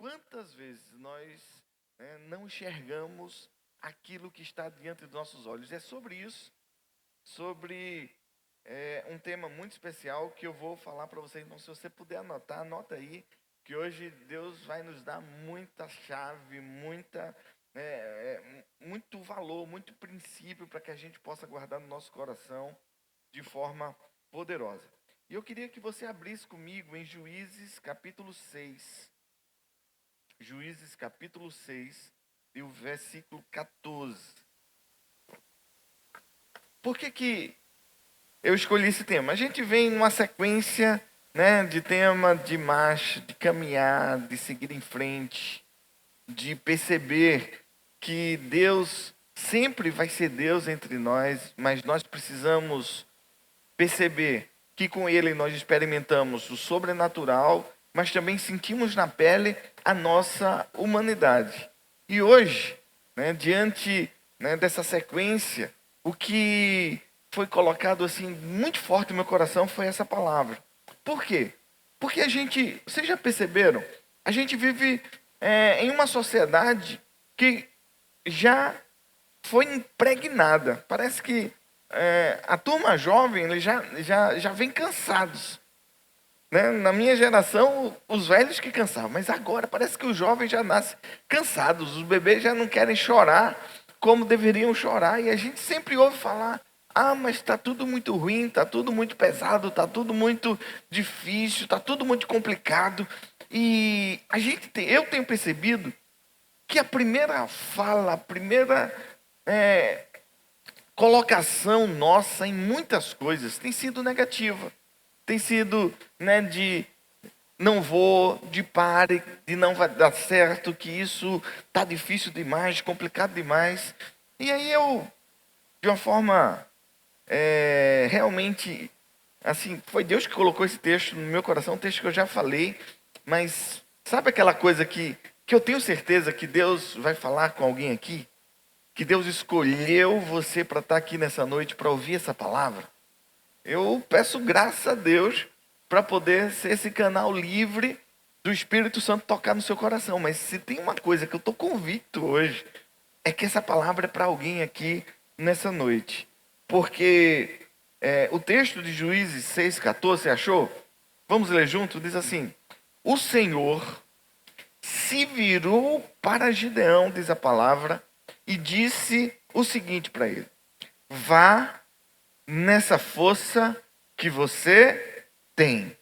Quantas vezes nós não enxergamos aquilo que está diante dos nossos olhos? É sobre isso, sobre um tema muito especial que eu vou falar para vocês. Então, se você puder anotar, anota aí, que hoje Deus vai nos dar muita chave, muito valor, muito princípio para que a gente possa guardar no nosso coração de forma poderosa. E eu queria que você abrisse comigo em Juízes capítulo 6. Juízes capítulo 6 e o versículo 14. Por que eu escolhi esse tema? A gente vem numa sequência, de tema de marcha, de caminhar, de seguir em frente, de perceber que Deus sempre vai ser Deus entre nós, mas nós precisamos perceber que com Ele nós experimentamos o sobrenatural, mas também sentimos na pele a nossa humanidade. E hoje, diante dessa sequência, o que foi colocado assim muito forte no meu coração foi essa palavra. Por quê? Porque vocês já perceberam? A gente vive em uma sociedade que já foi impregnada. Parece que a turma jovem eles já vem cansados. Na minha geração, os velhos que cansavam, mas agora parece que os jovens já nascem cansados, os bebês já não querem chorar como deveriam chorar, e a gente sempre ouve falar, mas está tudo muito ruim, está tudo muito pesado, está tudo muito difícil, está tudo muito complicado, e eu tenho percebido que a primeira fala, a primeira colocação nossa em muitas coisas tem sido negativa. Tem sido de não vou, de pare, de não vai dar certo, que isso está difícil demais, complicado demais. E aí eu, de uma forma realmente, assim, foi Deus que colocou esse texto no meu coração, um texto que eu já falei, mas sabe aquela coisa que eu tenho certeza que Deus vai falar com alguém aqui? Que Deus escolheu você para estar aqui nessa noite para ouvir essa palavra? Eu peço graças a Deus para poder ser esse canal livre do Espírito Santo tocar no seu coração. Mas se tem uma coisa que eu estou convicto hoje, é que essa palavra é para alguém aqui nessa noite. Porque o texto de Juízes 6,14, você achou? Vamos ler junto? Diz assim: o Senhor se virou para Gideão, diz a palavra, e disse o seguinte para ele: vá nessa força que você tem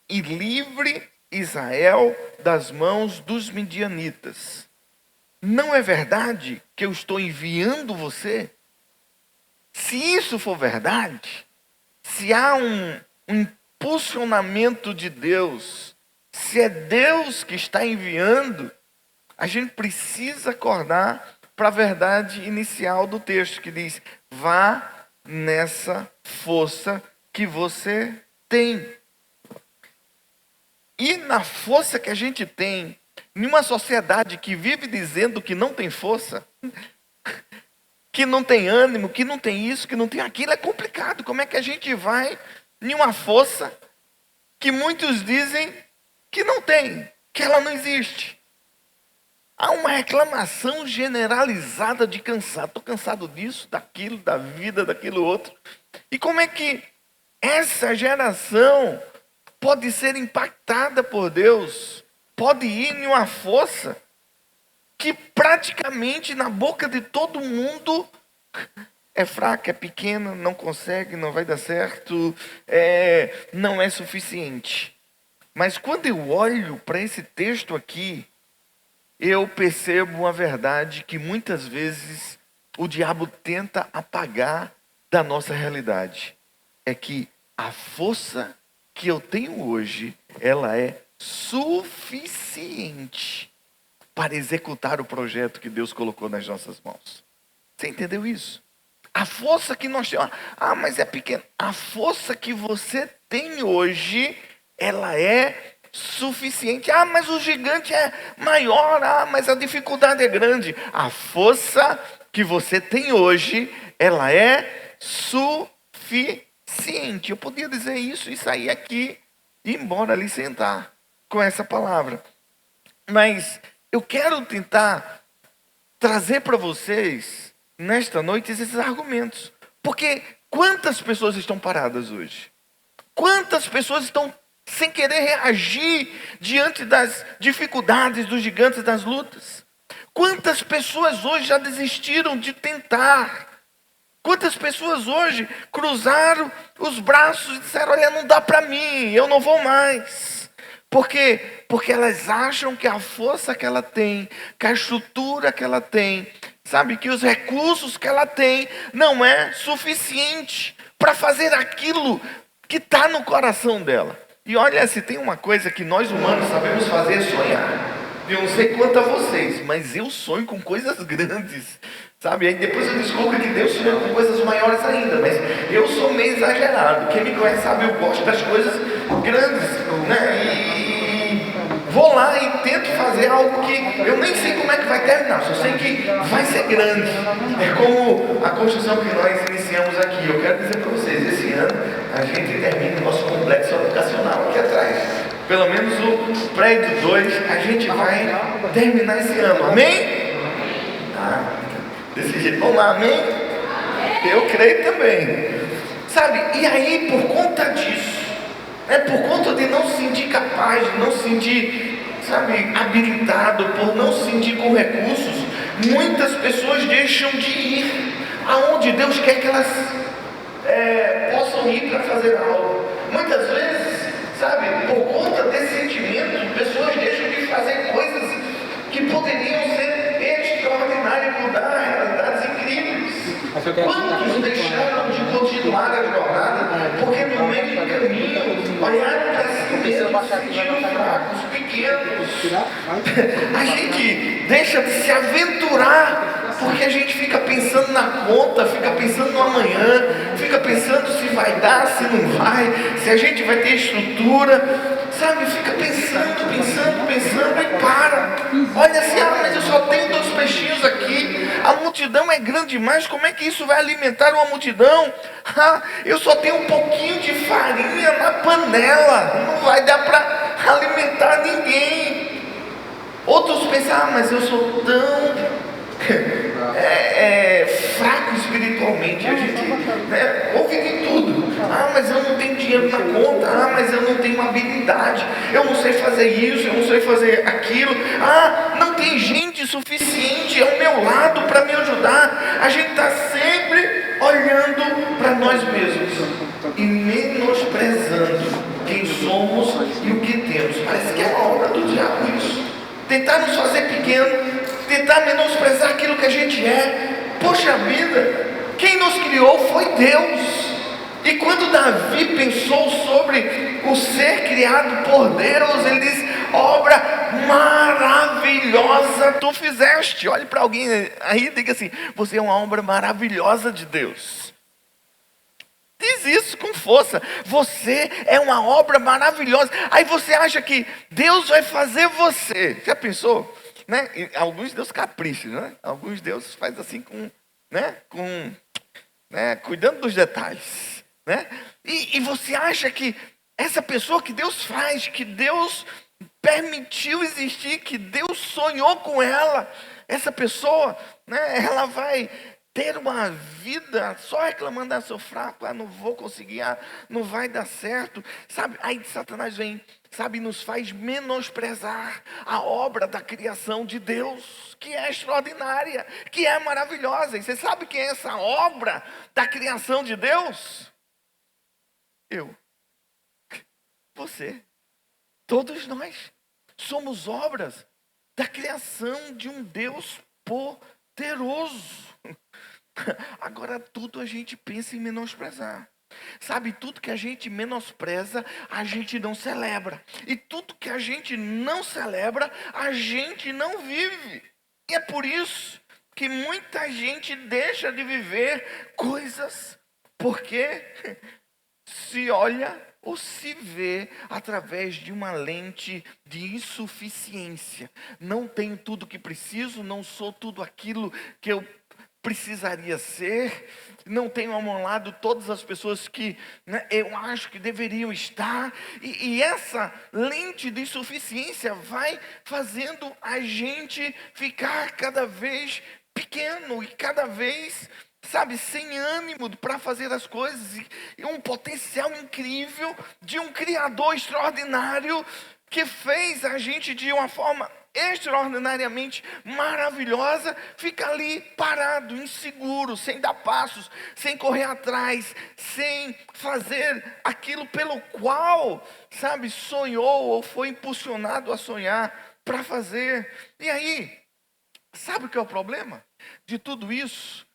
e livre Israel das mãos dos midianitas. Não é verdade que eu estou enviando você? Se isso for verdade, se há um impulsionamento de Deus, se é Deus que está enviando, a gente precisa acordar para a verdade inicial do texto, que diz: vá nessa força que você tem. E na força que a gente tem, em uma sociedade que vive dizendo que não tem força, que não tem ânimo, que não tem isso, que não tem aquilo, é complicado. Como é que a gente vai em uma força que muitos dizem que não tem, que ela não existe? Há uma reclamação generalizada de cansado. Estou cansado disso, daquilo, da vida, daquilo outro. E como é que essa geração pode ser impactada por Deus? Pode ir em uma força que praticamente na boca de todo mundo é fraca, é pequena, não consegue, não vai dar certo, não é suficiente. Mas quando eu olho para esse texto aqui, eu percebo uma verdade que muitas vezes o diabo tenta apagar da nossa realidade. É que a força que eu tenho hoje, ela é suficiente para executar o projeto que Deus colocou nas nossas mãos. Você entendeu isso? A força que nós temos, mas é pequena. A força que você tem hoje, ela é suficiente. Mas o gigante é maior. Mas a dificuldade é grande. A força que você tem hoje, ela é suficiente. Eu podia dizer isso e sair aqui e ir embora ali sentar com essa palavra. Mas eu quero tentar trazer para vocês, nesta noite, esses argumentos. Porque quantas pessoas estão paradas hoje? Quantas pessoas estão sem querer reagir diante das dificuldades, dos gigantes, das lutas? Quantas pessoas hoje já desistiram de tentar? Quantas pessoas hoje cruzaram os braços e disseram: olha, não dá para mim, eu não vou mais. Por quê? Porque elas acham que a força que ela tem, que a estrutura que ela tem, sabe, que os recursos que ela tem não é suficiente para fazer aquilo que está no coração dela. E olha, se tem uma coisa que nós humanos sabemos fazer é sonhar. Eu não sei quanto a vocês, mas eu sonho com coisas grandes, sabe? Aí depois eu descubro que Deus sonha com coisas maiores ainda, mas eu sou meio exagerado. Quem me conhece sabe, eu gosto das coisas grandes, né? E vou lá e tento fazer algo que eu nem sei como é que vai terminar, só sei que vai ser grande. É como a construção que nós iniciamos aqui. Eu quero dizer para vocês, esse ano a gente termina o nosso complexo educacional aqui atrás. Pelo menos o prédio 2 a gente vai terminar esse ano, amém? Desse jeito, vamos lá, amém? Eu creio também. Sabe, e aí por conta disso, por conta de não se sentir capaz, de não se sentir, sabe, habilitado, por não se sentir com recursos, muitas pessoas deixam de ir aonde Deus quer que elas possam ir para fazer algo. Muitas vezes, sabe, por conta desse sentimento, pessoas deixam de fazer coisas que poderiam ser extraordinárias e mudar realidades incríveis. Quantos deixaram de continuar a jornada porque no meio do caminho olharam para si mesmos, se sentiram fracos, pequenos? A gente deixa de se aventurar porque a gente fica pensando na conta, fica pensando no amanhã, fica pensando se vai dar, se não vai, se a gente vai ter estrutura, sabe? Fica pensando e para. Olha assim, mas eu só tenho 2 peixinhos aqui, a multidão é grande demais, como é que isso vai alimentar uma multidão? Eu só tenho um pouquinho de farinha na panela, não vai dar para alimentar ninguém. Outros pensam, mas eu sou tão fraco espiritualmente, a gente ouve de tudo. Mas eu não tenho dinheiro na conta, mas eu não tenho habilidade, eu não sei fazer isso, eu não sei fazer aquilo, não tem gente suficiente ao meu lado para me ajudar. A gente está sempre olhando para nós mesmos e menosprezando quem somos e o que temos. Parece que é uma obra do diabo isso. Tentar nos fazer pequeno, tentar menosprezar aquilo que a gente é. Poxa vida, quem nos criou foi Deus. E quando Davi pensou sobre o ser criado por Deus, ele diz: obra maravilhosa tu fizeste. Olhe para alguém aí e diga assim: você é uma obra maravilhosa de Deus. Diz isso com força. Você é uma obra maravilhosa. Aí você acha que Deus vai fazer você. Já pensou? Né? Alguns Deus capricha, né? Alguns Deus faz assim cuidando dos detalhes, né? E você acha que essa pessoa que Deus faz, que Deus permitiu existir, que Deus sonhou com ela, essa pessoa, né? Ela vai ter uma vida só reclamando: sou fraco, não vou conseguir, não vai dar certo, sabe? Aí Satanás vem, sabe, nos faz menosprezar a obra da criação de Deus, que é extraordinária, que é maravilhosa. E você sabe quem é essa obra da criação de Deus? Eu, você, todos nós somos obras da criação de um Deus poderoso. Agora tudo a gente pensa em menosprezar. Sabe, tudo que a gente menospreza, a gente não celebra. E tudo que a gente não celebra, a gente não vive. E é por isso que muita gente deixa de viver coisas, porque se olha ou se vê através de uma lente de insuficiência. Não tenho tudo que preciso, não sou tudo aquilo que eu precisaria ser, não tenho ao meu lado todas as pessoas que, né, eu acho que deveriam estar, e essa lente de insuficiência vai fazendo a gente ficar cada vez pequeno e cada vez, sabe, sem ânimo para fazer as coisas, e um potencial incrível de um Criador extraordinário que fez a gente de uma forma extraordinariamente maravilhosa, fica ali parado, inseguro, sem dar passos, sem correr atrás, sem fazer aquilo pelo qual, sabe, sonhou ou foi impulsionado a sonhar para fazer. E aí, sabe o que é o problema de tudo isso?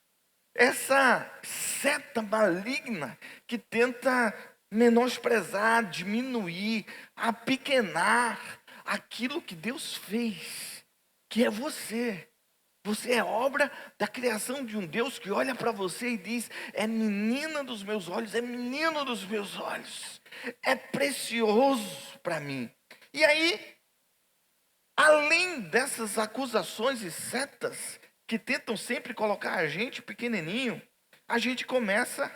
Essa seta maligna que tenta menosprezar, diminuir, apequenar aquilo que Deus fez, que é você. Você é obra da criação de um Deus que olha para você e diz: é menina dos meus olhos, é menino dos meus olhos, é precioso para mim. E aí, além dessas acusações e setas que tentam sempre colocar a gente pequenininho, a gente começa,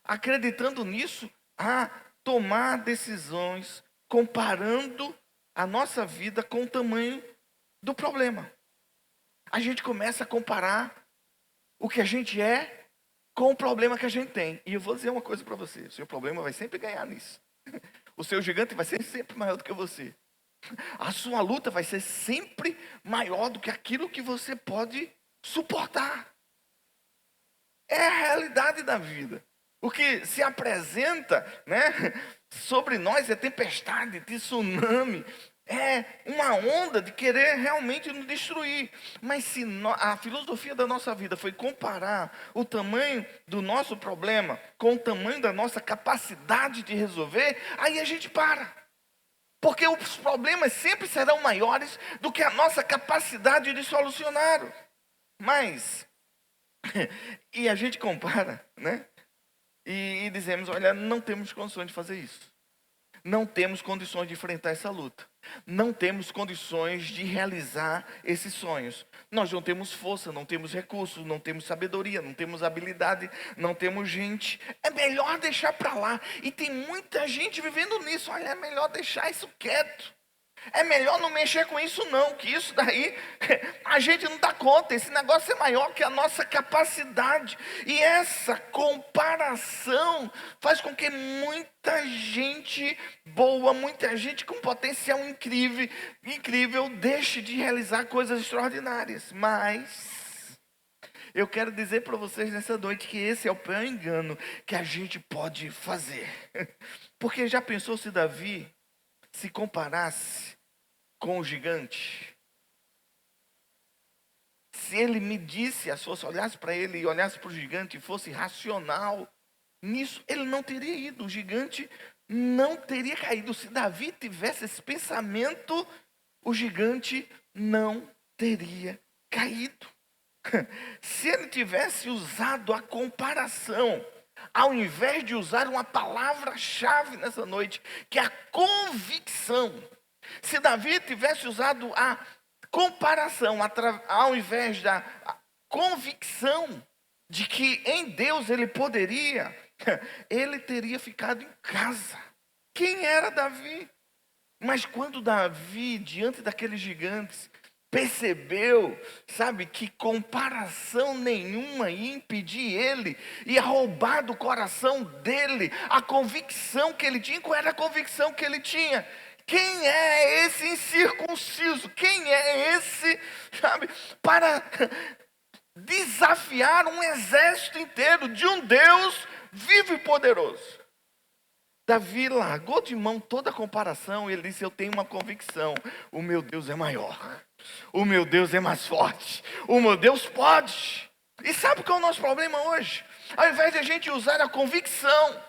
acreditando nisso, a tomar decisões comparando a nossa vida com o tamanho do problema. A gente começa a comparar o que a gente é com o problema que a gente tem. E eu vou dizer uma coisa para você: o seu problema vai sempre ganhar nisso. O seu gigante vai ser sempre maior do que você. A sua luta vai ser sempre maior do que aquilo que você pode suportar. É a realidade da vida. O que se apresenta, né, sobre nós é tempestade, tsunami, é uma onda de querer realmente nos destruir. Mas se a filosofia da nossa vida foi comparar o tamanho do nosso problema com o tamanho da nossa capacidade de resolver, aí a gente para. Porque os problemas sempre serão maiores do que a nossa capacidade de solucionar. Mas, e a gente compara, né? E dizemos: olha, não temos condições de fazer isso. Não temos condições de enfrentar essa luta. Não temos condições de realizar esses sonhos. Nós não temos força, não temos recursos, não temos sabedoria, não temos habilidade, não temos gente. É melhor deixar para lá. E tem muita gente vivendo nisso. Olha, é melhor deixar isso quieto. É melhor não mexer com isso não, que isso daí a gente não dá conta. Esse negócio é maior que a nossa capacidade. E essa comparação faz com que muita gente boa, muita gente com potencial incrível deixe de realizar coisas extraordinárias. Mas eu quero dizer para vocês nessa noite que esse é o pior engano que a gente pode fazer. Porque já pensou se Davi se comparasse com o gigante? Se ele medisse as forças, olhasse para ele e olhasse para o gigante e fosse racional, nisso ele não teria ido, o gigante não teria caído. Se Davi tivesse esse pensamento, o gigante não teria caído. Se ele tivesse usado a comparação, ao invés de usar uma palavra-chave nessa noite, que é a convicção. Se Davi tivesse usado a comparação, ao invés da convicção de que em Deus ele poderia, ele teria ficado em casa. Quem era Davi? Mas quando Davi, diante daqueles gigantes, percebeu, sabe, que comparação nenhuma ia impedir ele, ia roubar do coração dele a convicção que ele tinha. Qual era a convicção que ele tinha? Quem é esse incircunciso? Quem é esse, sabe, para desafiar um exército inteiro de um Deus vivo e poderoso? Davi largou de mão toda a comparação e ele disse: eu tenho uma convicção, o meu Deus é maior, o meu Deus é mais forte, o meu Deus pode. E sabe qual é o nosso problema hoje? Ao invés de a gente usar a convicção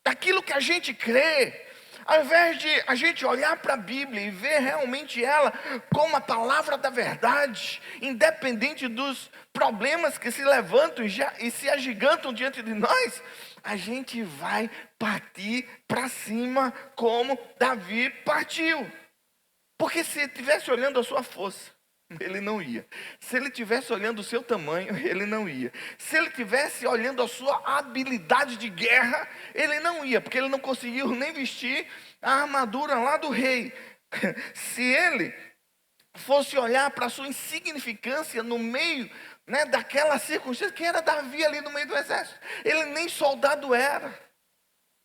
daquilo que a gente crê, ao invés de a gente olhar para a Bíblia e ver realmente ela como a palavra da verdade, independente dos problemas que se levantam e se agigantam diante de nós, a gente vai partir para cima como Davi partiu. Porque se estivesse olhando a sua força, Ele não ia. Se ele tivesse olhando o seu tamanho, ele não ia. Se ele tivesse olhando a sua habilidade de guerra, ele não ia, porque ele não conseguiu nem vestir a armadura lá do rei. Se ele fosse olhar para a sua insignificância no meio, né, daquela circunstância, quem era Davi ali no meio do exército? Ele nem soldado era.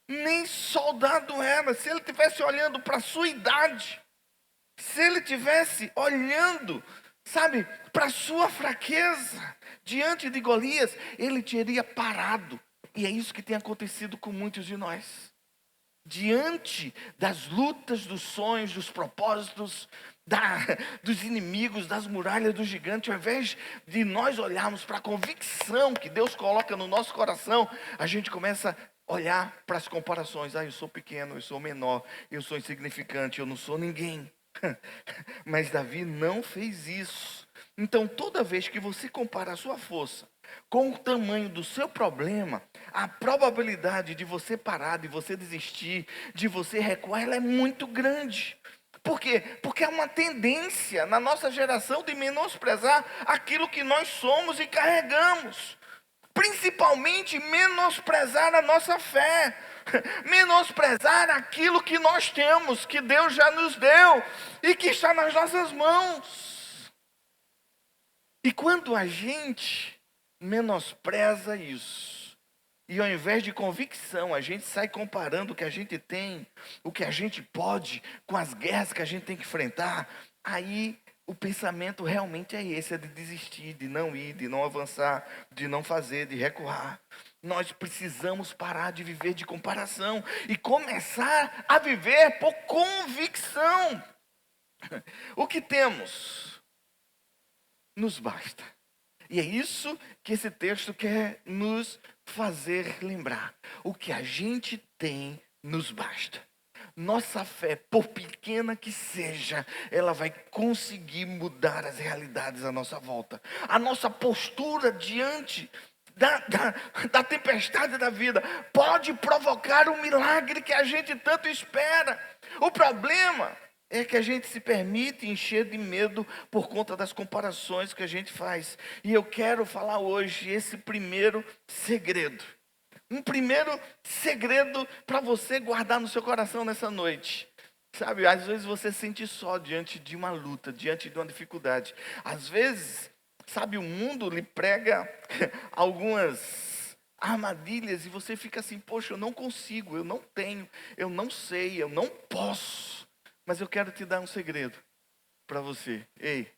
Nem soldado era. Se ele tivesse olhando para a sua idade, se ele tivesse olhando, sabe, para a sua fraqueza, diante de Golias, ele teria parado. E é isso que tem acontecido com muitos de nós. Diante das lutas, dos sonhos, dos propósitos, dos inimigos, das muralhas do gigante, ao invés de nós olharmos para a convicção que Deus coloca no nosso coração, a gente começa a olhar para as comparações. Eu sou pequeno, eu sou menor, eu sou insignificante, eu não sou ninguém. Mas Davi não fez isso. Então, toda vez que você compara a sua força com o tamanho do seu problema, a probabilidade de você parar, de você desistir, de você recuar, ela é muito grande. Por quê? Porque há uma tendência na nossa geração de menosprezar aquilo que nós somos e carregamos. Principalmente menosprezar a nossa fé, menosprezar aquilo que nós temos, que Deus já nos deu e que está nas nossas mãos. E quando a gente menospreza isso, e ao invés de convicção, a gente sai comparando o que a gente tem, o que a gente pode, com as guerras que a gente tem que enfrentar, aí o pensamento realmente é esse, é de desistir, de não ir, de não avançar, de não fazer, de recuar. Nós precisamos parar de viver de comparação e começar a viver por convicção. O que temos nos basta. E é isso que esse texto quer nos fazer lembrar. O que a gente tem nos basta. Nossa fé, por pequena que seja, ela vai conseguir mudar as realidades à nossa volta. A nossa postura diante da tempestade da vida pode provocar um milagre que a gente tanto espera. O problema é que a gente se permite encher de medo por conta das comparações que a gente faz. E eu quero falar hoje esse primeiro segredo. Um primeiro segredo para você guardar no seu coração nessa noite. Sabe, às vezes você se sente só diante de uma luta, diante de uma dificuldade. Às vezes, sabe, o mundo lhe prega algumas armadilhas e você fica assim, poxa, eu não consigo, eu não tenho, eu não sei, eu não posso. Mas eu quero te dar um segredo para você. Ei,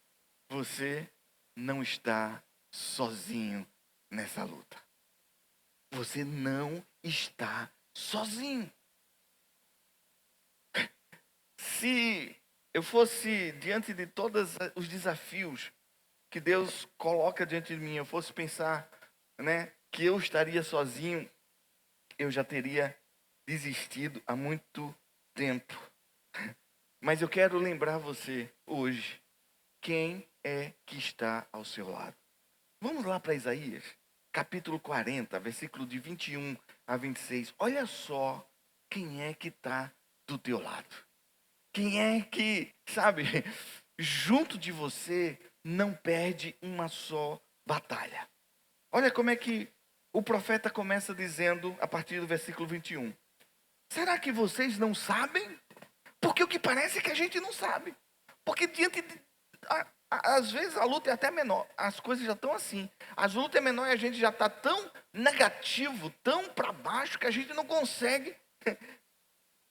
você não está sozinho nessa luta. Você não está sozinho. Se eu fosse diante de todos os desafios que Deus coloca diante de mim, eu fosse pensar, né, que eu estaria sozinho, eu já teria desistido há muito tempo. Mas eu quero lembrar você hoje, quem é que está ao seu lado. Vamos lá para Isaías, capítulo 40, versículo de 21 a 26. Olha só quem é que está do teu lado. Quem é que, sabe, junto de você não perde uma só batalha. Olha como é que o profeta começa dizendo, a partir do versículo 21. Será que vocês não sabem? Porque o que parece é que a gente não sabe. Porque diante de... Às vezes a luta é até menor. As coisas já estão assim. As lutas é menor e a gente já está tão negativo, tão para baixo, que a gente não consegue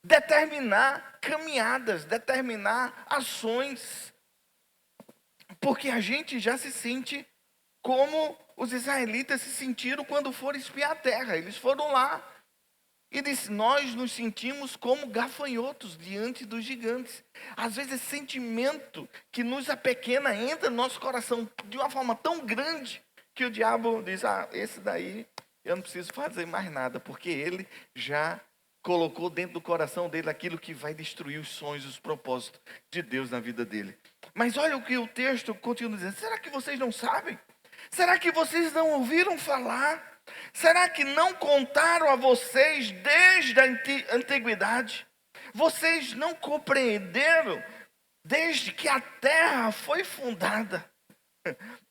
determinar caminhadas, determinar ações. Porque a gente já se sente como os israelitas se sentiram quando foram espiar a terra. Eles foram lá. E disse, nós nos sentimos como gafanhotos diante dos gigantes. Às vezes esse sentimento que nos apequena entra no nosso coração de uma forma tão grande que o diabo diz, esse daí eu não preciso fazer mais nada, porque ele já colocou dentro do coração dele aquilo que vai destruir os sonhos, os propósitos de Deus na vida dele. Mas olha o que o texto continua dizendo, será que vocês não sabem? Será que vocês não ouviram falar? Será que não contaram a vocês desde a antiguidade? Vocês não compreenderam Desde que a terra foi fundada,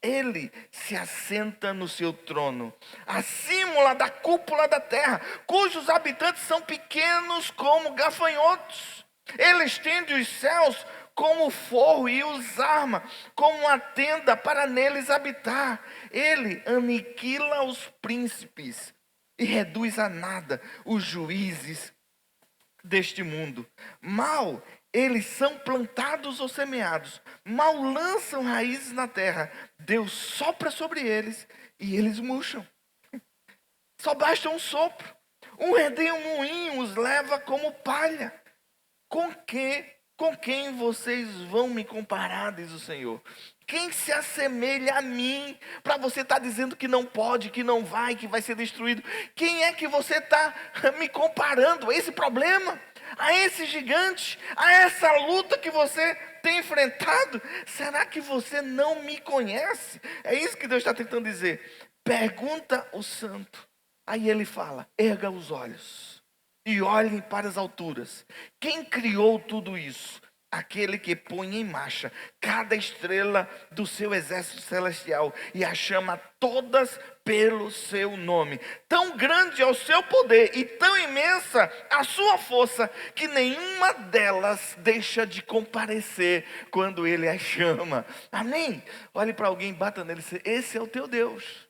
ele se assenta no seu trono, acima da cúpula da terra, cujos habitantes são pequenos como gafanhotos. Ele estende os céus como forro e os arma como uma tenda para neles habitar. Ele aniquila os príncipes e reduz a nada os juízes deste mundo. Mal eles são plantados ou semeados, mal lançam raízes na terra. Deus sopra sobre eles e eles murcham. Só basta um sopro. Um redemoinho os leva como palha. Com quem vocês vão me comparar, diz o Senhor? Quem se assemelha a mim para você estar dizendo que não pode, que não vai, que vai ser destruído? Quem é que você está me comparando a esse problema, a esse gigante, a essa luta que você tem enfrentado? Será que você não me conhece? É isso que Deus está tentando dizer. Pergunta o santo. Aí ele fala: erga os olhos e olhem para as alturas. Quem criou tudo isso? Aquele que põe em marcha cada estrela do seu exército celestial e a chama todas pelo seu nome. Tão grande é o seu poder e tão imensa a sua força que nenhuma delas deixa de comparecer quando ele a chama. Amém? Olhe para alguém, bata nele e diz: esse é o teu Deus.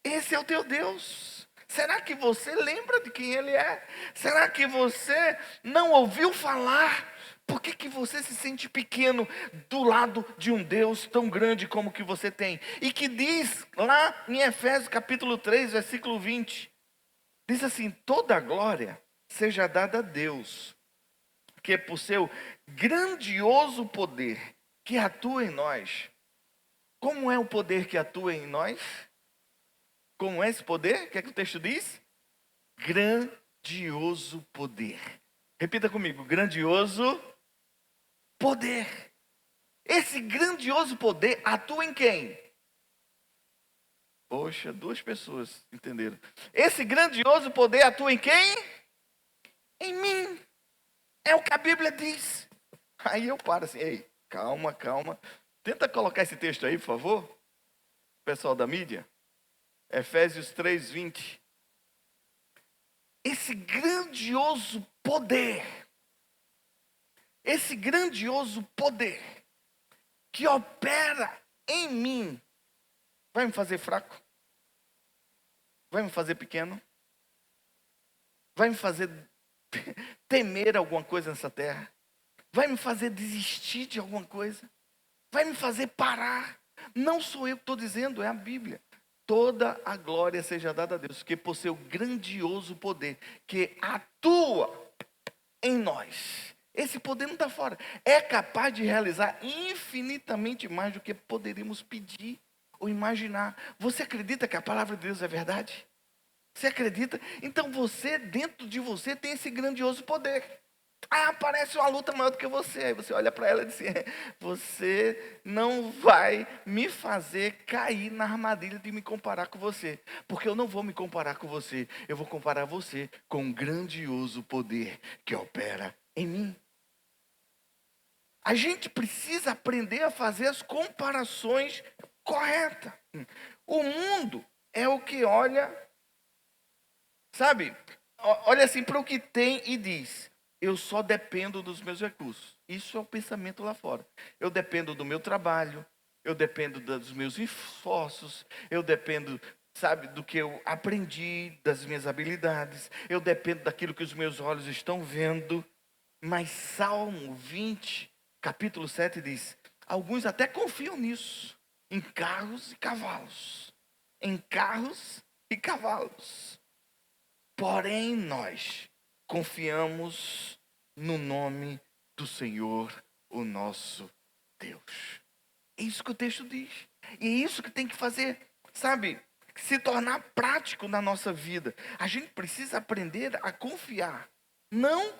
Esse é o teu Deus. Será que você lembra de quem ele é? Será que você não ouviu falar? Por que você se sente pequeno do lado de um Deus tão grande como que você tem? E que diz lá em Efésios capítulo 3, versículo 20. Diz assim: toda a glória seja dada a Deus, que por seu grandioso poder que atua em nós. Como é o poder que atua em nós? Como é esse poder? O que é que o texto diz? Grandioso poder. Repita comigo: grandioso poder. Esse grandioso poder atua em quem? Poxa, 2 pessoas entenderam. Esse grandioso poder atua em quem? Em mim. É o que a Bíblia diz. Aí eu paro assim: ei, calma, calma. Tenta colocar esse texto aí, por favor, pessoal da mídia. Efésios 3, 20. Esse grandioso poder, que opera em mim, vai me fazer fraco? Vai me fazer pequeno? Vai me fazer temer alguma coisa nessa terra? Vai me fazer desistir de alguma coisa? Vai me fazer parar? Não sou eu que estou dizendo, é a Bíblia. Toda a glória seja dada a Deus, que por seu grandioso poder, que atua em nós. Esse poder não está fora. É capaz de realizar infinitamente mais do que poderíamos pedir ou imaginar. Você acredita que a palavra de Deus é verdade? Você acredita? Então você, dentro de você, tem esse grandioso poder. Ah, aparece uma luta maior do que você. Aí você olha para ela e diz: você não vai me fazer cair na armadilha de me comparar com você. Porque eu não vou me comparar com você. Eu vou comparar você com um grandioso poder que opera em mim. A gente precisa aprender a fazer as comparações corretas. O mundo é o que olha, sabe? Olha assim para o que tem e diz: eu só dependo dos meus recursos. Isso é o pensamento lá fora. Eu dependo do meu trabalho, eu dependo dos meus esforços, eu dependo, sabe, do que eu aprendi, das minhas habilidades, eu dependo daquilo que os meus olhos estão vendo. Mas Salmo 20, capítulo 7 diz: alguns até confiam nisso, em carros e cavalos. Em carros e cavalos. Porém, nós confiamos no nome do Senhor, o nosso Deus. É isso que o texto diz. E é isso que tem que fazer, sabe, se tornar prático na nossa vida. A gente precisa aprender a confiar, não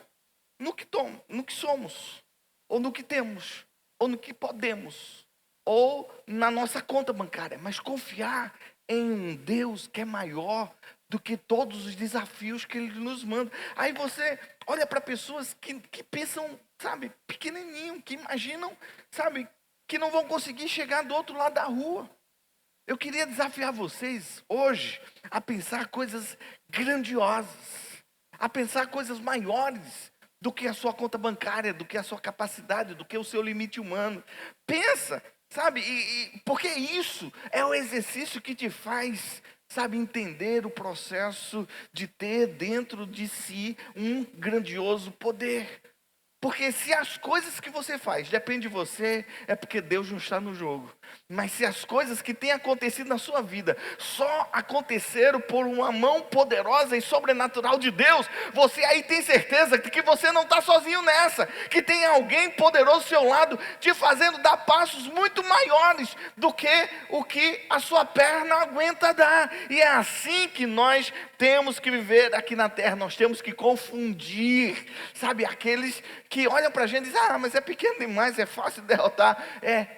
no que somos, ou no que temos, ou no que podemos, ou na nossa conta bancária, mas confiar em um Deus que é maior do que todos os desafios que Ele nos manda. Aí você olha para pessoas que pensam sabe, pequenininho, que imaginam, sabe, que não vão conseguir chegar do outro lado da rua. Eu queria desafiar vocês hoje a pensar coisas grandiosas, a pensar coisas maiores do que a sua conta bancária, do que a sua capacidade, do que o seu limite humano. Pensa, sabe, porque isso é o exercício que te faz, sabe, entender o processo de ter dentro de si um grandioso poder. Porque se as coisas que você faz dependem de você, é porque Deus não está no jogo. Mas se as coisas que têm acontecido na sua vida só aconteceram por uma mão poderosa e sobrenatural de Deus, você aí tem certeza de que você não está sozinho nessa. Que tem alguém poderoso ao seu lado, te fazendo dar passos muito maiores do que o que a sua perna aguenta dar. E é assim que nós temos que viver aqui na terra. Nós temos que confundir, sabe, aqueles que olham para a gente e dizem, mas é pequeno demais, é fácil de derrotar.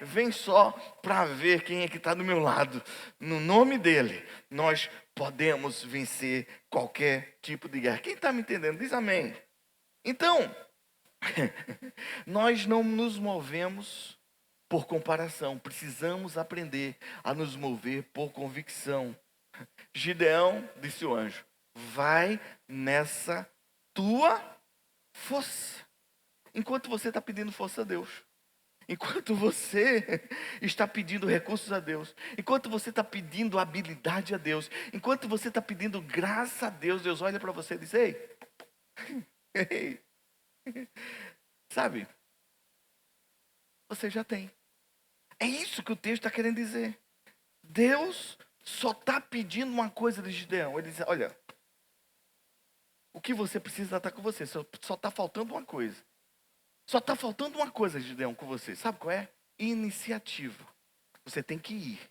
Vem só para ver quem é que está do meu lado. No nome dele, nós podemos vencer qualquer tipo de guerra. Quem está me entendendo? Diz amém. Então, nós não nos movemos por comparação. Precisamos aprender a nos mover por convicção. Gideão, disse o anjo, vai nessa tua força. Enquanto você está pedindo força a Deus, enquanto você está pedindo recursos a Deus, enquanto você está pedindo habilidade a Deus, enquanto você está pedindo graça a Deus, Deus olha para você e diz, ei, sabe, você já tem. É isso que o texto está querendo dizer. Deus só está pedindo uma coisa de Gideão. Ele diz, olha, o que você precisa está com você, só está faltando uma coisa. Só está faltando uma coisa, Gideão, com você. Sabe qual é? Iniciativa. Você tem que ir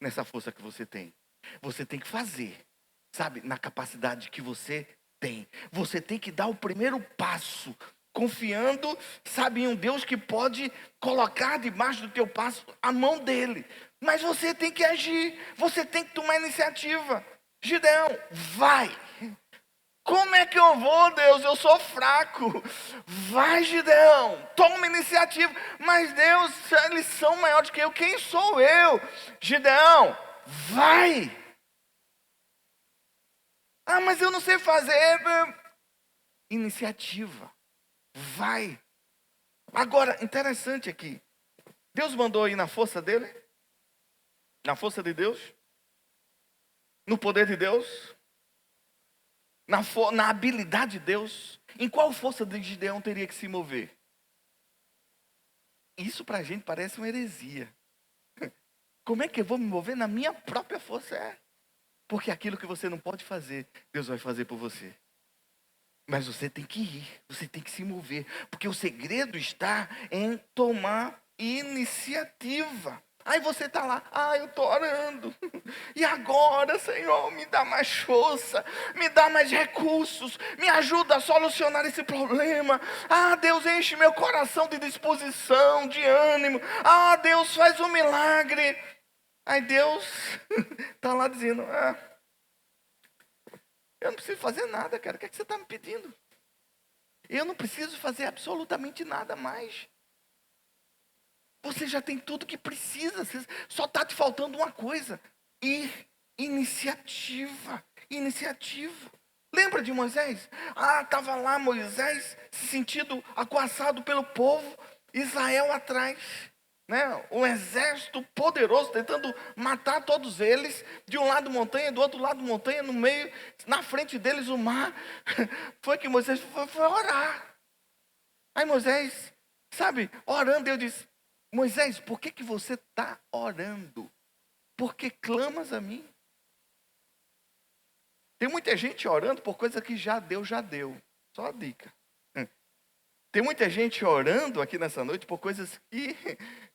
nessa força que você tem. Você tem que fazer, sabe, na capacidade que você tem. Você tem que dar o primeiro passo, confiando, sabe, em um Deus que pode colocar debaixo do teu passo a mão dele. Mas você tem que agir, você tem que tomar iniciativa. Gideão, vai! Como é que eu vou, Deus? Eu sou fraco. Vai, Gideão, toma iniciativa. Mas Deus, eles são maiores que eu. Quem sou eu? Gideão, vai. Mas eu não sei fazer. Iniciativa. Vai. Agora, interessante aqui. Deus mandou ir na força dele? Na força de Deus? No poder de Deus? Na habilidade de Deus? Em qual força de Gideão teria que se mover? Isso para a gente parece uma heresia. Como é que eu vou me mover na minha própria força? Porque aquilo que você não pode fazer, Deus vai fazer por você. Mas você tem que ir, você tem que se mover. Porque o segredo está em tomar iniciativa. Aí você está lá, eu estou orando. E agora, Senhor, me dá mais força, me dá mais recursos, me ajuda a solucionar esse problema. Deus, enche meu coração de disposição, de ânimo. Deus, faz um milagre. Aí Deus está lá dizendo, eu não preciso fazer nada, cara. O que é que você está me pedindo? Eu não preciso fazer absolutamente nada mais. Você já tem tudo que precisa. Só está te faltando uma coisa. Iniciativa. Iniciativa. Lembra de Moisés? Estava lá Moisés se sentindo acuaçado pelo povo. Israel atrás. Né? Um exército poderoso tentando matar todos eles. De um lado montanha, do outro lado montanha. No meio, na frente deles o mar. Foi que Moisés foi orar. Aí Moisés, sabe, orando, Deus disse, Moisés, por que você está orando? Porque clamas a mim. Tem muita gente orando por coisa que já deu. Só a dica. Tem muita gente orando aqui nessa noite por coisas que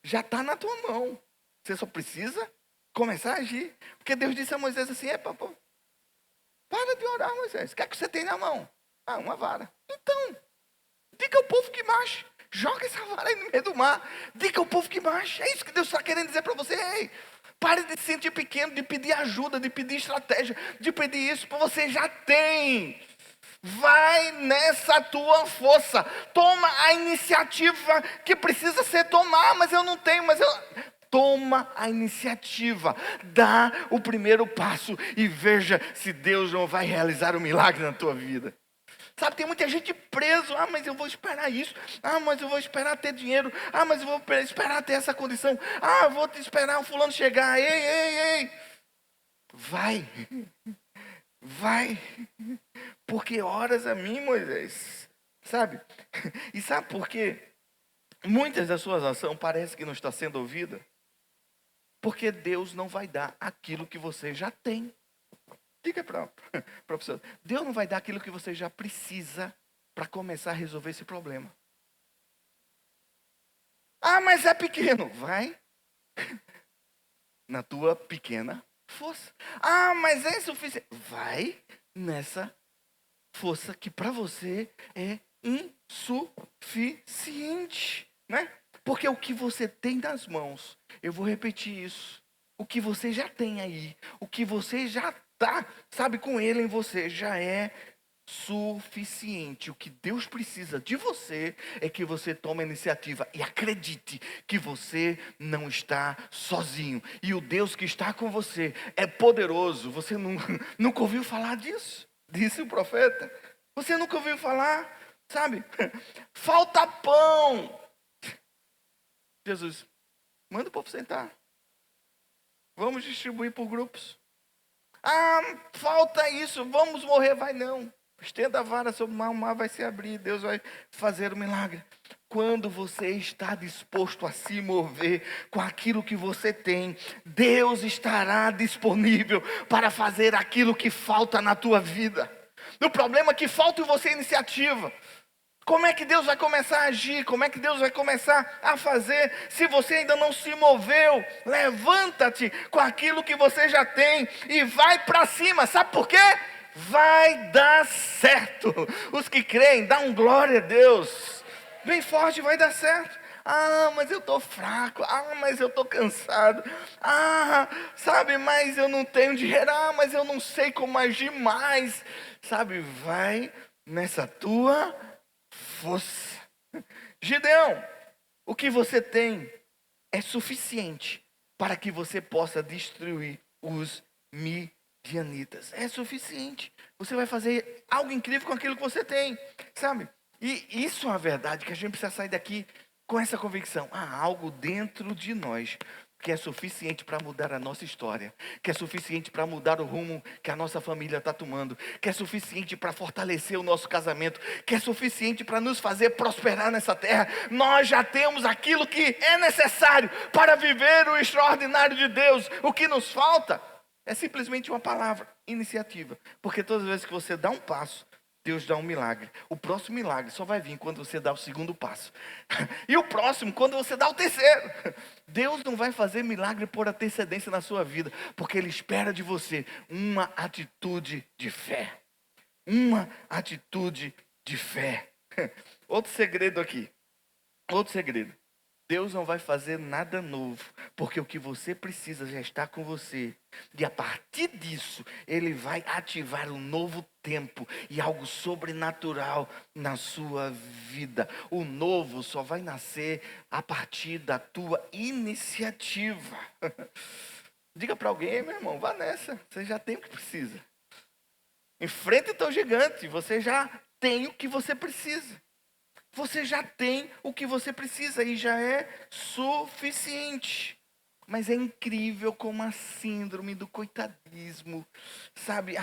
já está na tua mão. Você só precisa começar a agir. Porque Deus disse a Moisés assim, para de orar, Moisés. O que é que você tem na mão? Uma vara. Então, diga ao povo que marche. Joga essa vara aí no meio do mar. Diga ao povo que marche. É isso que Deus está querendo dizer para você. Pare de se sentir pequeno, de pedir ajuda, de pedir estratégia, de pedir isso, porque você já tem. Vai nessa tua força. Toma a iniciativa que precisa ser tomada. Mas eu não tenho, Toma a iniciativa. Dá o primeiro passo e veja se Deus não vai realizar um milagre na tua vida. Sabe, tem muita gente preso. Mas eu vou esperar isso. Mas eu vou esperar ter dinheiro. Mas eu vou esperar ter essa condição. Eu vou esperar o fulano chegar. Ei. Vai. Vai. Porque horas a mim, Moisés. Sabe? E sabe por quê? Muitas das suas ações parecem que não está sendo ouvida. Porque Deus não vai dar aquilo que você já tem. Diga para a pessoa, Deus não vai dar aquilo que você já precisa para começar a resolver esse problema. Mas é pequeno. Vai na tua pequena força. Mas é insuficiente. Vai nessa força que para você é insuficiente, né? Porque o que você tem nas mãos, eu vou repetir isso, o que você já tem aí, o que você já está, sabe, com ele em você, já é suficiente. O que Deus precisa de você é que você tome a iniciativa e acredite que você não está sozinho. E o Deus que está com você é poderoso. Você nunca ouviu falar disso? Disse o profeta. Você nunca ouviu falar? Sabe? Falta pão. Jesus, manda o povo sentar. Vamos distribuir por grupos. Falta isso. Vamos morrer. Vai não. Estenda a vara sobre o mar vai se abrir. Deus vai fazer o milagre. Quando você está disposto a se mover com aquilo que você tem, Deus estará disponível para fazer aquilo que falta na tua vida. O problema é que falta em você iniciativa. Como é que Deus vai começar a agir? Como é que Deus vai começar a fazer? Se você ainda não se moveu, levanta-te com aquilo que você já tem e vai para cima. Sabe por quê? Vai dar certo. Os que creem, dá glória a Deus. Bem forte, vai dar certo. Mas eu estou fraco. Mas eu estou cansado. Sabe, mas eu não tenho dinheiro. Mas eu não sei como agir mais. Sabe, vai nessa tua força. Gideão, o que você tem é suficiente para que você possa destruir os midianitas. É suficiente. Você vai fazer algo incrível com aquilo que você tem, sabe? E isso é a verdade, que a gente precisa sair daqui com essa convicção. Há algo dentro de nós que é suficiente para mudar a nossa história, que é suficiente para mudar o rumo que a nossa família está tomando, que é suficiente para fortalecer o nosso casamento, que é suficiente para nos fazer prosperar nessa terra. Nós já temos aquilo que é necessário para viver o extraordinário de Deus. O que nos falta é simplesmente uma palavra, iniciativa. Porque todas as vezes que você dá um passo, Deus dá um milagre. O próximo milagre só vai vir quando você dá o segundo passo. E o próximo, quando você dá o terceiro. Deus não vai fazer milagre por antecedência na sua vida, porque Ele espera de você uma atitude de fé. Uma atitude de fé. Outro segredo aqui. Outro segredo. Deus não vai fazer nada novo, porque o que você precisa já está com você. E a partir disso, Ele vai ativar um novo tempo e algo sobrenatural na sua vida. O novo só vai nascer a partir da tua iniciativa. Diga para alguém, meu irmão, vá nessa, você já tem o que precisa. Enfrente o teu gigante, você já tem o que você precisa. Você já tem o que você precisa e já é suficiente. Mas é incrível como a síndrome do coitadismo, sabe?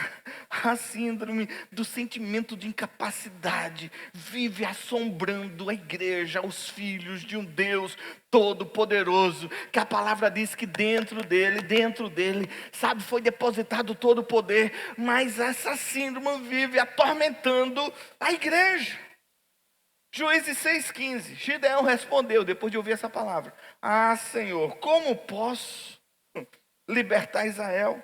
A síndrome do sentimento de incapacidade vive assombrando a igreja, os filhos de um Deus todo-poderoso, que a palavra diz que dentro dele, sabe, foi depositado todo o poder, mas essa síndrome vive atormentando a igreja. Juízes 6,15, Gideão respondeu, depois de ouvir essa palavra: Senhor, como posso libertar Israel?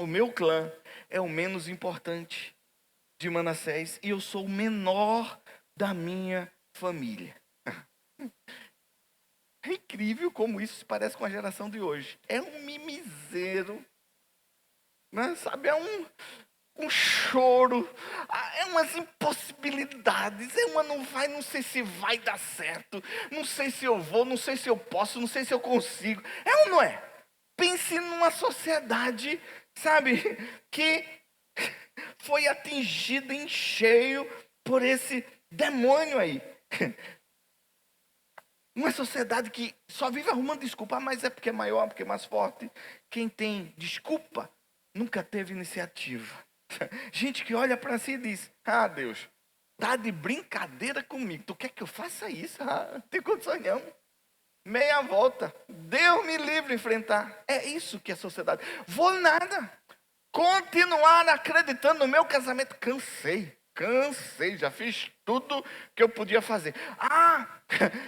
O meu clã é o menos importante de Manassés e eu sou o menor da minha família. É incrível como isso se parece com a geração de hoje. É um mimiseiro, né? Sabe, um choro, é umas impossibilidades, é uma não vai, não sei se vai dar certo, não sei se eu vou, não sei se eu posso, não sei se eu consigo. É ou não é? Pense numa sociedade, sabe, que foi atingida em cheio por esse demônio aí. Uma sociedade que só vive arrumando desculpa, mas é porque é maior, porque é mais forte. Quem tem desculpa nunca teve iniciativa. Gente que olha para si e diz: ah, Deus, tá de brincadeira comigo. Tu quer que eu faça isso? Ah, não tem condições não. Meia volta. Deus me livre de enfrentar. É isso que é sociedade. Vou nada. Continuar acreditando no meu casamento. Cansei, já fiz tudo que eu podia fazer. Ah,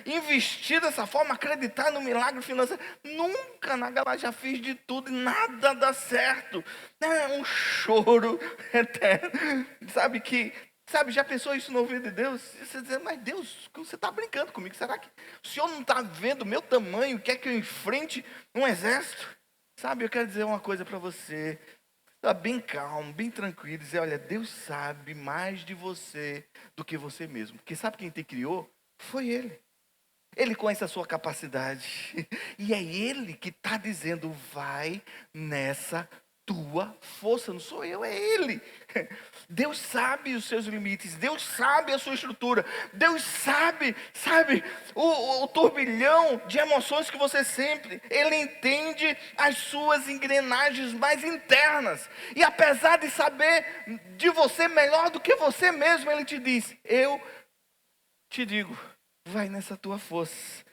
investir dessa forma, acreditar no milagre financeiro. Nunca na galera já fiz de tudo e nada dá certo. É um choro eterno. Sabe, já pensou isso no ouvido de Deus? Você diz, mas Deus, você está brincando comigo? Será que o Senhor não está vendo o meu tamanho? Quer que eu enfrente um exército? Sabe, eu quero dizer uma coisa para você. Está bem calmo, bem tranquilo, dizer, olha, Deus sabe mais de você do que você mesmo. Porque sabe quem te criou? Foi Ele. Ele conhece a sua capacidade. E é Ele que está dizendo, vai nessa tua força. Não sou eu, é Ele. Deus sabe os seus limites. Deus sabe a sua estrutura. Deus sabe, o turbilhão de emoções que você sempre. Ele entende as suas engrenagens mais internas. E apesar de saber de você melhor do que você mesmo, Ele te diz, eu te digo, vai nessa tua força.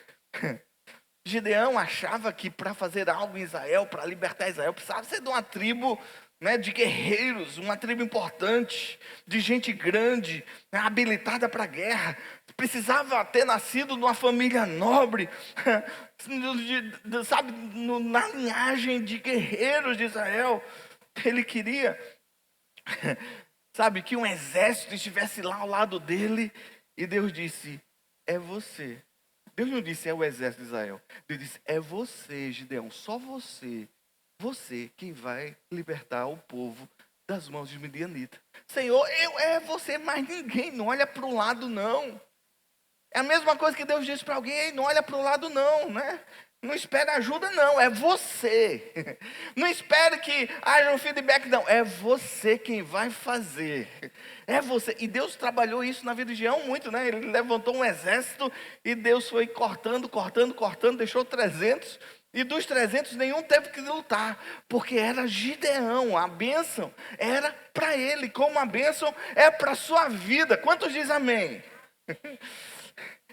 Gideão achava que para fazer algo em Israel, para libertar Israel, precisava ser de uma tribo, né, de guerreiros, uma tribo importante, de gente grande, né, habilitada para a guerra. Precisava ter nascido numa família nobre, sabe, na linhagem de guerreiros de Israel. Ele queria, sabe, que um exército estivesse lá ao lado dele. E Deus disse, é você. Deus não disse é o exército de Israel. Deus disse é você, Gideão, só você. Você quem vai libertar o povo das mãos de Midianita. Senhor, é você, mais ninguém. Não olha para o lado não. É a mesma coisa que Deus disse para alguém, não olha para o lado não, né? Não espere ajuda não, é você. Não espere que haja um feedback não, é você quem vai fazer. É você. E Deus trabalhou isso na vida de Gideão muito, né? Ele levantou um exército e Deus foi cortando, deixou 300. E dos 300 nenhum teve que lutar, porque era Gideão, a bênção era para ele, como a bênção é para a sua vida. Quantos dizem amém?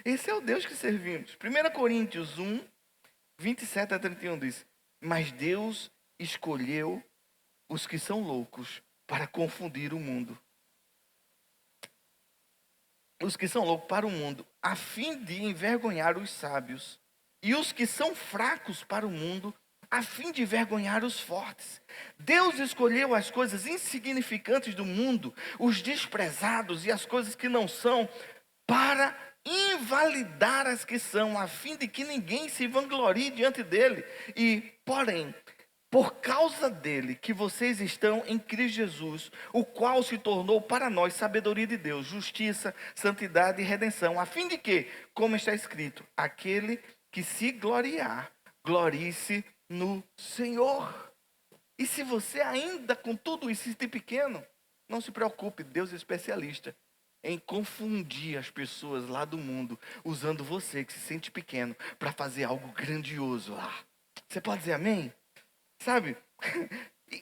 Esse é o Deus que servimos. 1 Coríntios 1, 27 a 31 diz, mas Deus escolheu os que são loucos para confundir o mundo. Os que são loucos para o mundo, a fim de envergonhar os sábios. E os que são fracos para o mundo, a fim de envergonhar os fortes. Deus escolheu as coisas insignificantes do mundo, os desprezados e as coisas que não são, para invalidar as que são, a fim de que ninguém se vanglorie diante dele. E, porém, por causa dele que vocês estão em Cristo Jesus, o qual se tornou para nós sabedoria de Deus, justiça, santidade e redenção, a fim de que, como está escrito, aquele que se gloriar, glorie-se no Senhor. E se você ainda com tudo isso se pequeno, não se preocupe, Deus é especialista em confundir as pessoas lá do mundo, usando você que se sente pequeno, para fazer algo grandioso lá. Você pode dizer amém? Sabe?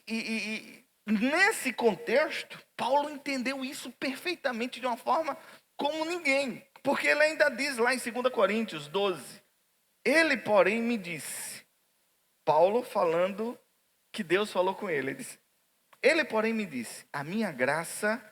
E nesse contexto, Paulo entendeu isso perfeitamente de uma forma como ninguém. Porque ele ainda diz lá em 2 Coríntios 12, ele porém me disse, Paulo falando que Deus falou com ele, ele porém me disse, a minha graça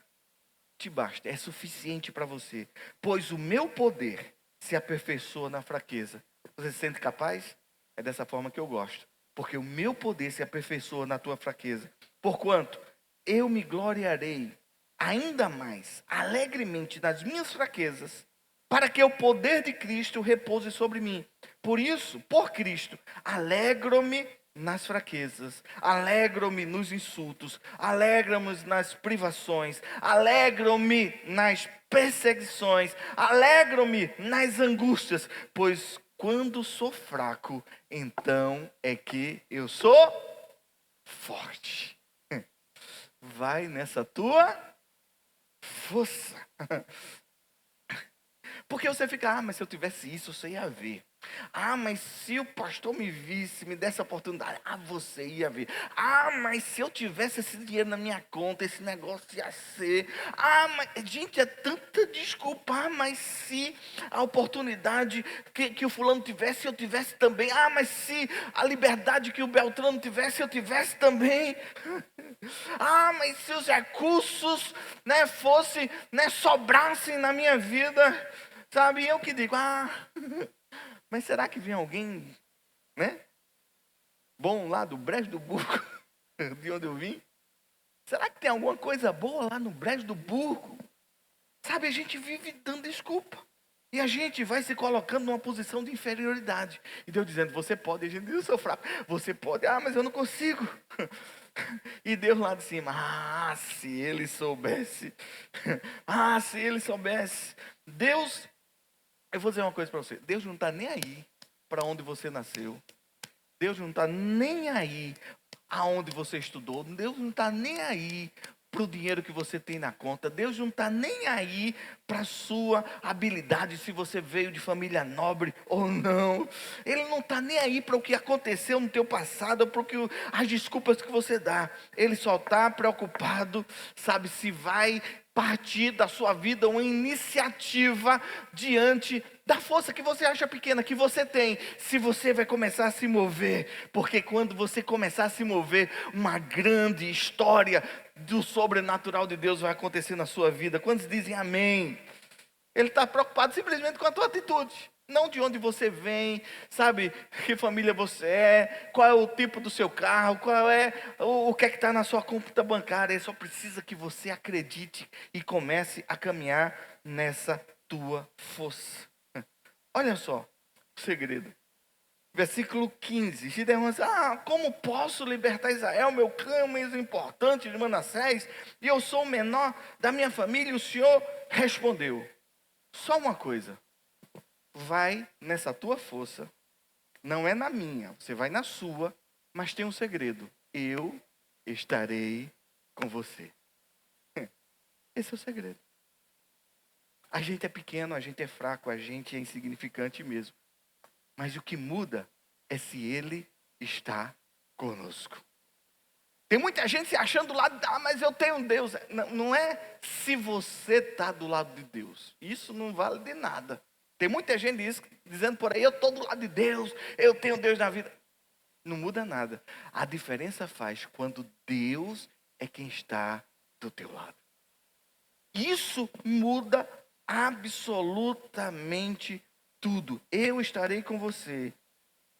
te basta, é suficiente para você, pois o meu poder se aperfeiçoa na fraqueza. Você se sente capaz? É dessa forma que eu gosto, porque o meu poder se aperfeiçoa na tua fraqueza, porquanto eu me gloriarei ainda mais alegremente nas minhas fraquezas, para que o poder de Cristo repouse sobre mim. Por isso, por Cristo, alegro-me nas fraquezas, alegro-me nos insultos, alegro-me nas privações, alegro-me nas perseguições, alegro-me nas angústias, pois quando sou fraco, então é que eu sou forte. Vai nessa tua força. Porque você fica, mas se eu tivesse isso, você ia ver. Mas se o pastor me visse, me desse a oportunidade, você ia ver. Mas se eu tivesse esse dinheiro na minha conta, esse negócio ia ser. Mas, gente, é tanta desculpa. Mas se a oportunidade que o fulano tivesse, eu tivesse também. Mas se a liberdade que o Beltrano tivesse, eu tivesse também. Mas se os recursos, sobrassem na minha vida, sabe? Eu que digo, mas será que vem alguém, bom lá do Brejo do Burgo, de onde eu vim? Será que tem alguma coisa boa lá no Brejo do Burgo? Sabe, a gente vive dando desculpa. E a gente vai se colocando numa posição de inferioridade. E Deus dizendo, você pode. E a gente diz, eu sou fraco. Você pode, mas eu não consigo. E Deus lá de cima, se ele soubesse. Se ele soubesse. Deus, eu vou dizer uma coisa para você. Deus não está nem aí para onde você nasceu. Deus não está nem aí aonde você estudou. Deus não está nem aí para o dinheiro que você tem na conta. Deus não está nem aí para a sua habilidade, se você veio de família nobre ou não. Ele não está nem aí para o que aconteceu no teu passado, para as desculpas que você dá. Ele só está preocupado, sabe, se vai partir da sua vida uma iniciativa diante da força que você acha pequena, que você tem, se você vai começar a se mover, porque quando você começar a se mover, uma grande história do sobrenatural de Deus vai acontecer na sua vida. Quantos dizem amém? Ele está preocupado simplesmente com a tua atitude, não de onde você vem, sabe, que família você é, qual é o tipo do seu carro, qual é o que é que está na sua conta bancária. Ele só precisa que você acredite e comece a caminhar nessa tua força. Olha só o segredo. Versículo 15. Gideão diz, como posso libertar Israel, meu clã é o mais importante de Manassés, e eu sou o menor da minha família? E o Senhor respondeu, só uma coisa, vai nessa tua força, não é na minha, você vai na sua, mas tem um segredo, eu estarei com você. Esse é o segredo. A gente é pequeno, a gente é fraco, a gente é insignificante mesmo. Mas o que muda é se Ele está conosco. Tem muita gente se achando do lado, mas eu tenho um Deus. Não é se você está do lado de Deus. Isso não vale de nada. Tem muita gente dizendo por aí, eu estou do lado de Deus, eu tenho Deus na vida. Não muda nada. A diferença faz quando Deus é quem está do teu lado. Isso muda absolutamente tudo. Eu estarei com você,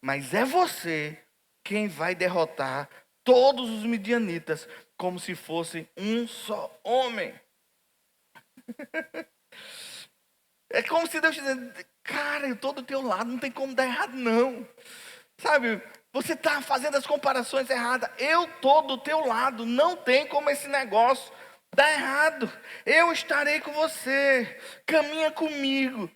mas é você quem vai derrotar todos os midianitas como se fosse um só homem. É como se Deus dizendo, cara, eu estou do teu lado, não tem como dar errado não. Sabe, você está fazendo as comparações erradas. Eu estou do teu lado, não tem como esse negócio dá errado. Eu estarei com você. Caminha comigo.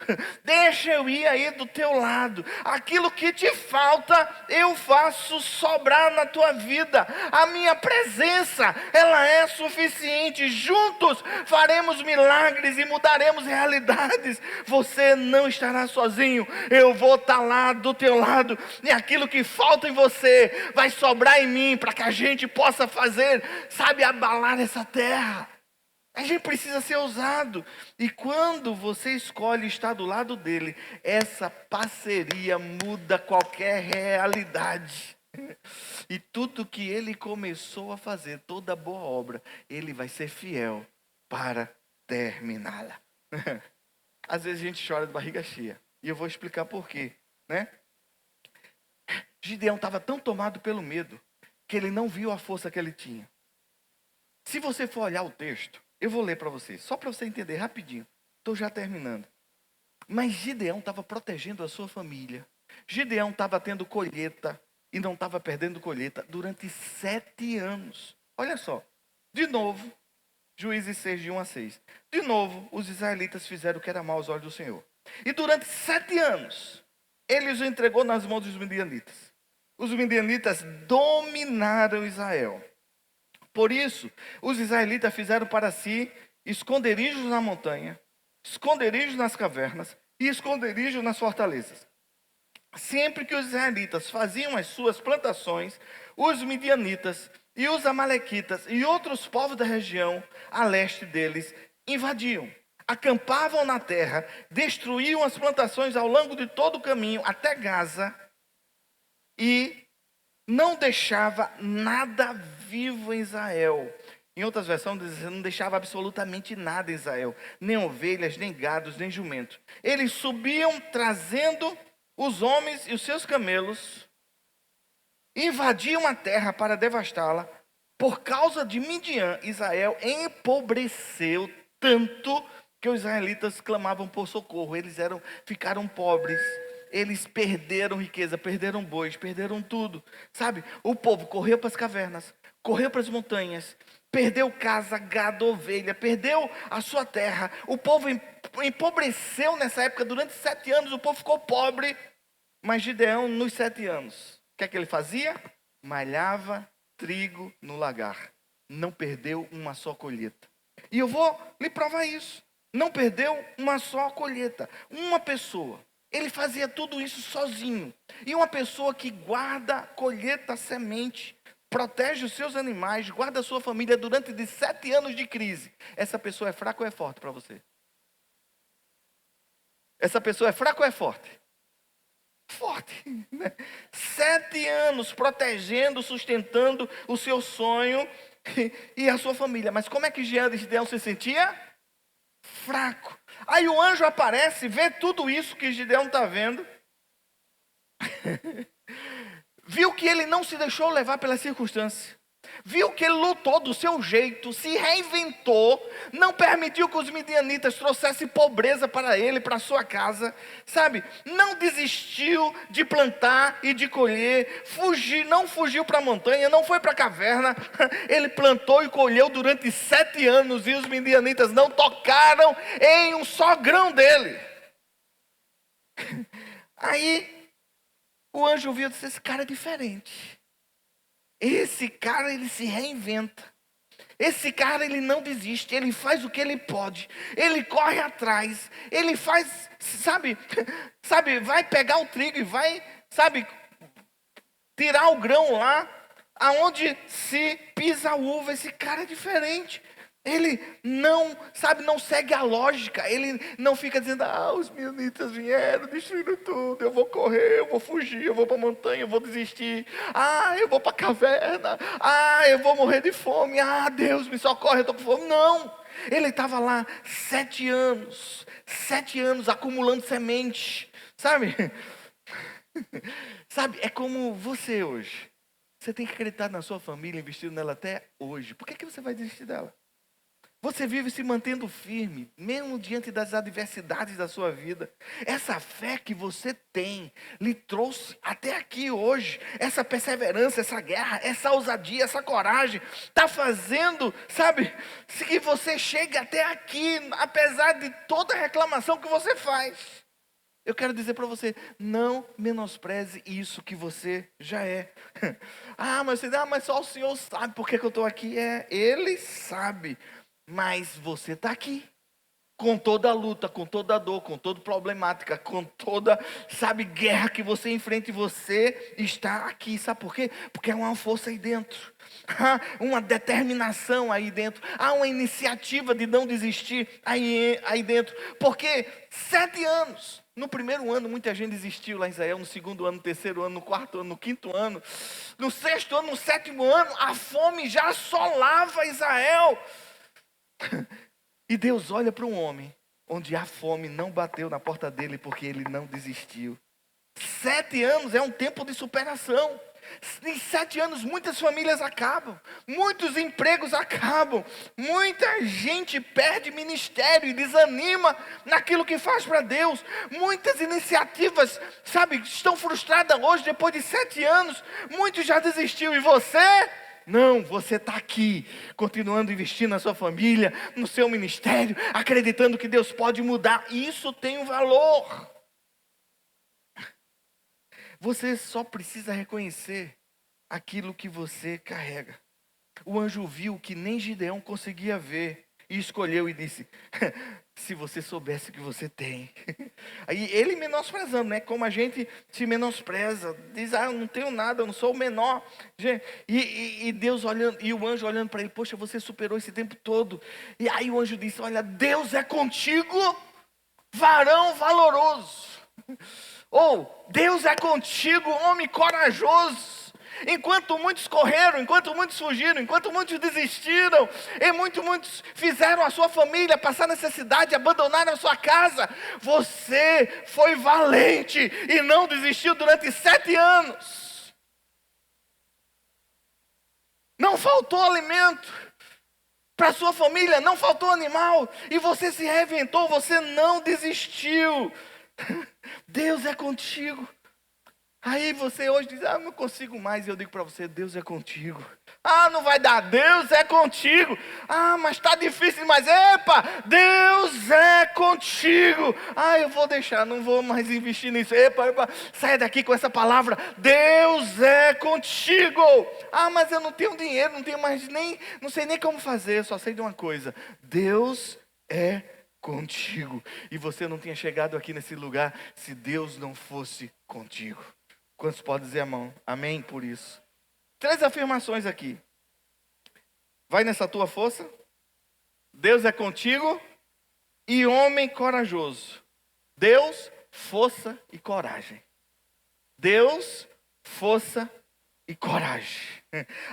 Deixa eu ir aí do teu lado. Aquilo que te falta, eu faço sobrar na tua vida. A minha presença, ela é suficiente. Juntos faremos milagres e mudaremos realidades. Você não estará sozinho. Eu vou estar lá do teu lado. E aquilo que falta em você vai sobrar em mim, para que a gente possa fazer, sabe, abalar essa terra. A gente precisa ser ousado. E quando você escolhe estar do lado dele, essa parceria muda qualquer realidade. E tudo que ele começou a fazer, toda boa obra, ele vai ser fiel para terminá-la. Às vezes a gente chora de barriga cheia. E eu vou explicar por quê, Gideão estava tão tomado pelo medo que ele não viu a força que ele tinha. Se você for olhar o texto, eu vou ler para você, só para você entender rapidinho. Estou já terminando. Mas Gideão estava protegendo a sua família. Gideão estava tendo colheita. e não estava perdendo colheita durante 7 anos. Olha só, de novo, Juízes 6, de 1 a 6. De novo, os israelitas fizeram o que era mal aos olhos do Senhor. E durante 7 anos, ele os entregou nas mãos dos midianitas. Os midianitas dominaram Israel. Por isso, os israelitas fizeram para si esconderijos na montanha, esconderijos nas cavernas e esconderijos nas fortalezas. Sempre que os israelitas faziam as suas plantações, os midianitas e os amalequitas e outros povos da região a leste deles invadiam, acampavam na terra, destruíam as plantações ao longo de todo o caminho até Gaza e não deixava nada vivo em Israel. Em outras versões, não deixava absolutamente nada em Israel, nem ovelhas, nem gados, nem jumentos. Eles subiam trazendo os homens e os seus camelos, invadiam a terra para devastá-la. Por causa de Midian, Israel empobreceu tanto que os israelitas clamavam por socorro. Ficaram pobres. Eles perderam riqueza, perderam bois, perderam tudo. Sabe? O povo correu para as cavernas, correu para as montanhas, perdeu casa, gado, ovelha, perdeu a sua terra. O povo empobreceu nessa época. Durante 7 anos o povo ficou pobre. Mas Gideão, nos 7 anos, o que é que ele fazia? Malhava trigo no lagar. Não perdeu uma só colheita. E eu vou lhe provar isso. Não perdeu uma só colheita. Uma pessoa, ele fazia tudo isso sozinho. E uma pessoa que guarda colheita, semente, protege os seus animais, guarda a sua família durante 7 anos de crise. Essa pessoa é fraca ou é forte para você? Essa pessoa é fraca ou é forte? Forte, né? 7 anos protegendo, sustentando o seu sonho e a sua família. Mas como é que Gideão se sentia? Fraco. Aí o anjo aparece, vê tudo isso que Gideão está vendo. Viu que ele não se deixou levar pela circunstância. Viu que ele lutou do seu jeito, se reinventou, não permitiu que os midianitas trouxessem pobreza para ele, para sua casa, sabe? Não desistiu de plantar e de colher, não fugiu para a montanha, não foi para a caverna. Ele plantou e colheu durante 7 anos e os midianitas não tocaram em um só grão dele. Aí o anjo viu e disse: esse cara é diferente. Esse cara, ele se reinventa. Esse cara, ele não desiste. Ele faz o que ele pode. Ele corre atrás. Ele faz, sabe, vai pegar o trigo e vai, tirar o grão lá, aonde se pisa a uva. Esse cara é diferente. Ele não segue a lógica. Ele não fica dizendo: os midianitas vieram, destruíram tudo. Eu vou correr, eu vou fugir, eu vou para a montanha, eu vou desistir. Eu vou para a caverna. Eu vou morrer de fome. Deus me socorre, eu estou com fome. Não. Ele estava lá 7 anos. 7 anos acumulando semente. Sabe? É como você hoje. Você tem que acreditar na sua família, investir nela até hoje. Por que você vai desistir dela? Você vive se mantendo firme, mesmo diante das adversidades da sua vida. Essa fé que você tem, lhe trouxe até aqui hoje. Essa perseverança, essa guerra, essa ousadia, essa coragem, está fazendo, que você chegue até aqui, apesar de toda a reclamação que você faz. Eu quero dizer para você, não menospreze isso que você já é. Mas só o Senhor sabe por que eu estou aqui. Ele sabe. Mas você está aqui, com toda a luta, com toda a dor, com toda a problemática, com toda, guerra que você enfrenta, e você está aqui. Sabe por quê? Porque há uma força aí dentro, há uma determinação aí dentro, há uma iniciativa de não desistir aí dentro. Porque 7 anos, no primeiro ano muita gente desistiu lá em Israel, no segundo ano, no terceiro ano, no quarto ano, no quinto ano, no sexto ano, no sétimo ano, a fome já assolava Israel. E Deus olha para um homem onde a fome não bateu na porta dele porque ele não desistiu. 7 anos é um tempo de superação. Em 7 anos, muitas famílias acabam, muitos empregos acabam, muita gente perde ministério e desanima naquilo que faz para Deus. Muitas iniciativas, sabe, estão frustradas hoje, depois de 7 anos, muitos já desistiu. E você? Não, você está aqui, continuando investindo na sua família, no seu ministério, acreditando que Deus pode mudar. Isso tem um valor. Você só precisa reconhecer aquilo que você carrega. O anjo viu que nem Gideão conseguia ver e escolheu e disse: se você soubesse o que você tem. Aí ele menosprezando, né? Como a gente se menospreza, diz: eu não tenho nada, eu não sou o menor. E Deus olhando, e o anjo olhando para ele: poxa, você superou esse tempo todo. E aí o anjo disse: olha, Deus é contigo, varão valoroso. Ou, Deus é contigo, homem corajoso. Enquanto muitos correram, enquanto muitos fugiram, enquanto muitos desistiram, e muitos fizeram a sua família passar necessidade, abandonaram a sua casa, você foi valente e não desistiu durante 7 anos. Não faltou alimento para a sua família, não faltou animal, e você se reinventou, você não desistiu. Deus é contigo. Aí você hoje diz: não consigo mais. E eu digo para você: Deus é contigo. Não vai dar. Deus é contigo. Mas está difícil demais. Epa, Deus é contigo. Eu vou deixar, não vou mais investir nisso. Epa, sai daqui com essa palavra. Deus é contigo. Mas eu não tenho dinheiro, não tenho mais não sei nem como fazer. Eu só sei de uma coisa: Deus é contigo. E você não tinha chegado aqui nesse lugar se Deus não fosse contigo. Quantos podem dizer amém por isso? 3 afirmações aqui. Vai nessa tua força. Deus é contigo. E homem corajoso. Deus, força e coragem. Deus, força e coragem.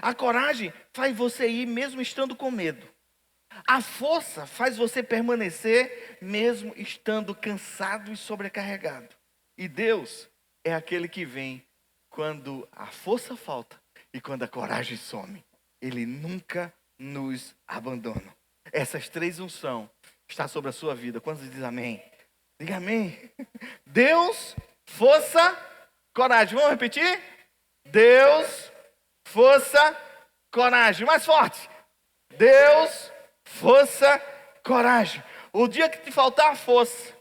A coragem faz você ir mesmo estando com medo. A força faz você permanecer mesmo estando cansado e sobrecarregado. E Deus é aquele que vem quando a força falta e quando a coragem some. Ele nunca nos abandona. Essas 3 unções estão sobre a sua vida. Quantos dizem amém? Diga amém. Deus, força, coragem. Vamos repetir? Deus, força, coragem. Mais forte. Deus, força, coragem. O dia que te faltar a força,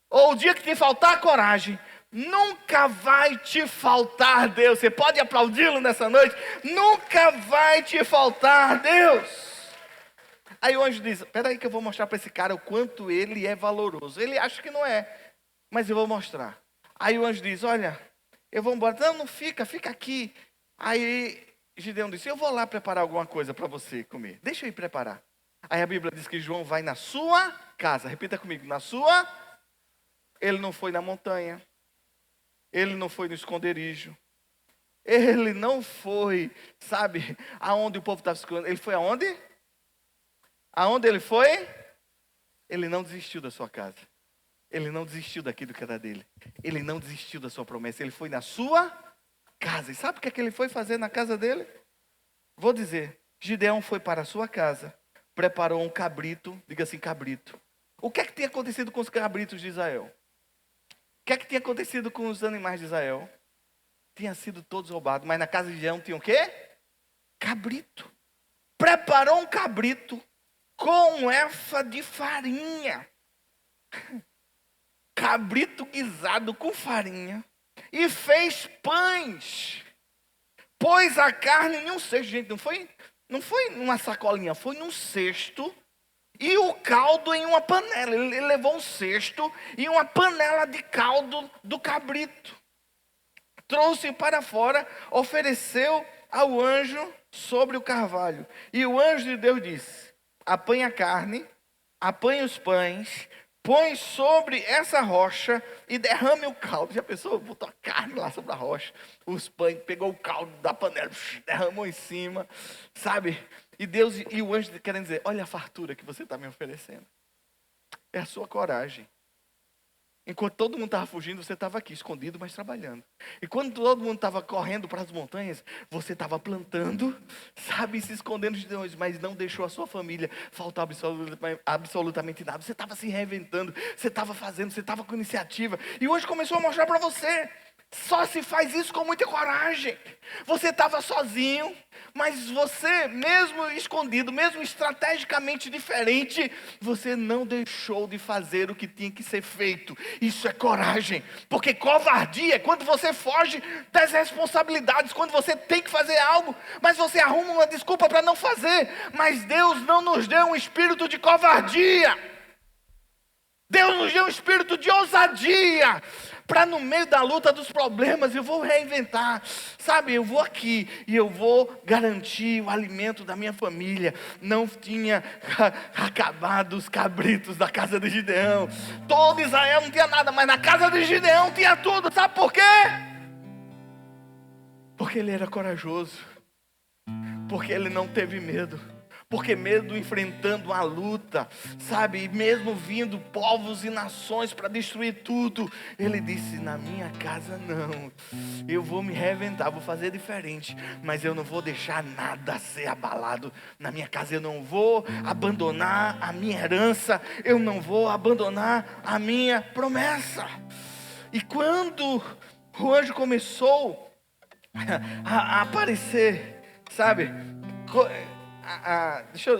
ou o dia que te faltar a coragem, nunca vai te faltar Deus. Você pode aplaudi-lo nessa noite? Nunca vai te faltar Deus. Aí o anjo diz: espera aí que eu vou mostrar para esse cara o quanto ele é valoroso. Ele acha que não é, mas eu vou mostrar. Aí o anjo diz: olha, eu vou embora. Não fica aqui. Aí Gideão disse: eu vou lá preparar alguma coisa para você comer. Deixa eu ir preparar. Aí a Bíblia diz que João vai na sua casa. Repita comigo: na sua. Ele não foi na montanha. Ele não foi no esconderijo. Ele não foi, sabe, aonde o povo estava se escondendo. Ele foi aonde? Aonde ele foi? Ele não desistiu da sua casa. Ele não desistiu daquilo que era dele. Ele não desistiu da sua promessa. Ele foi na sua casa. E sabe o que é que ele foi fazer na casa dele? Vou dizer: Gideão foi para a sua casa, preparou um cabrito. Diga assim: cabrito. O que é que tinha acontecido com os cabritos de Israel? O que é que tinha acontecido com os animais de Israel? Tinha sido todos roubados. Mas na casa de Gideão tinha o quê? Cabrito. Preparou um cabrito com um efa de farinha. Cabrito guisado com farinha. E fez pães. Pôs a carne em um cesto. Gente, não foi numa sacolinha, foi num cesto. E o caldo em uma panela. Ele levou um cesto e uma panela de caldo do cabrito. Trouxe para fora, ofereceu ao anjo sobre o carvalho. E o anjo de Deus disse: apanha a carne, apanha os pães, põe sobre essa rocha e derrame o caldo. Já pensou? Botou a carne lá sobre a rocha, os pães, pegou o caldo da panela, derramou em cima, sabe? E Deus e o anjo querendo dizer: olha a fartura que você está me oferecendo. É a sua coragem. Enquanto todo mundo estava fugindo, você estava aqui, escondido, mas trabalhando. E quando todo mundo estava correndo para as montanhas, você estava plantando, sabe, se escondendo de Deus, mas não deixou a sua família faltar absolutamente nada. Você estava se reinventando, você estava fazendo, você estava com iniciativa. E hoje começou a mostrar para você. Só se faz isso com muita coragem. Você estava sozinho, mas você, mesmo escondido, mesmo estrategicamente diferente, você não deixou de fazer o que tinha que ser feito. Isso é coragem. Porque covardia é quando você foge das responsabilidades, quando você tem que fazer algo, mas você arruma uma desculpa para não fazer. Mas Deus não nos deu um espírito de covardia. Deus nos deu um espírito de ousadia, para no meio da luta dos problemas, eu vou reinventar, sabe, eu vou aqui, e eu vou garantir o alimento da minha família. Não tinha acabado os cabritos da casa de Gideão, todo Israel não tinha nada, mas na casa de Gideão tinha tudo. Sabe por quê? Porque ele era corajoso, porque ele não teve medo. Porque mesmo enfrentando a luta, sabe, e mesmo vindo povos e nações para destruir tudo, ele disse: na minha casa não, eu vou me reinventar, vou fazer diferente, mas eu não vou deixar nada ser abalado na minha casa. Eu não vou abandonar a minha herança, eu não vou abandonar a minha promessa. E quando o anjo começou a aparecer, sabe,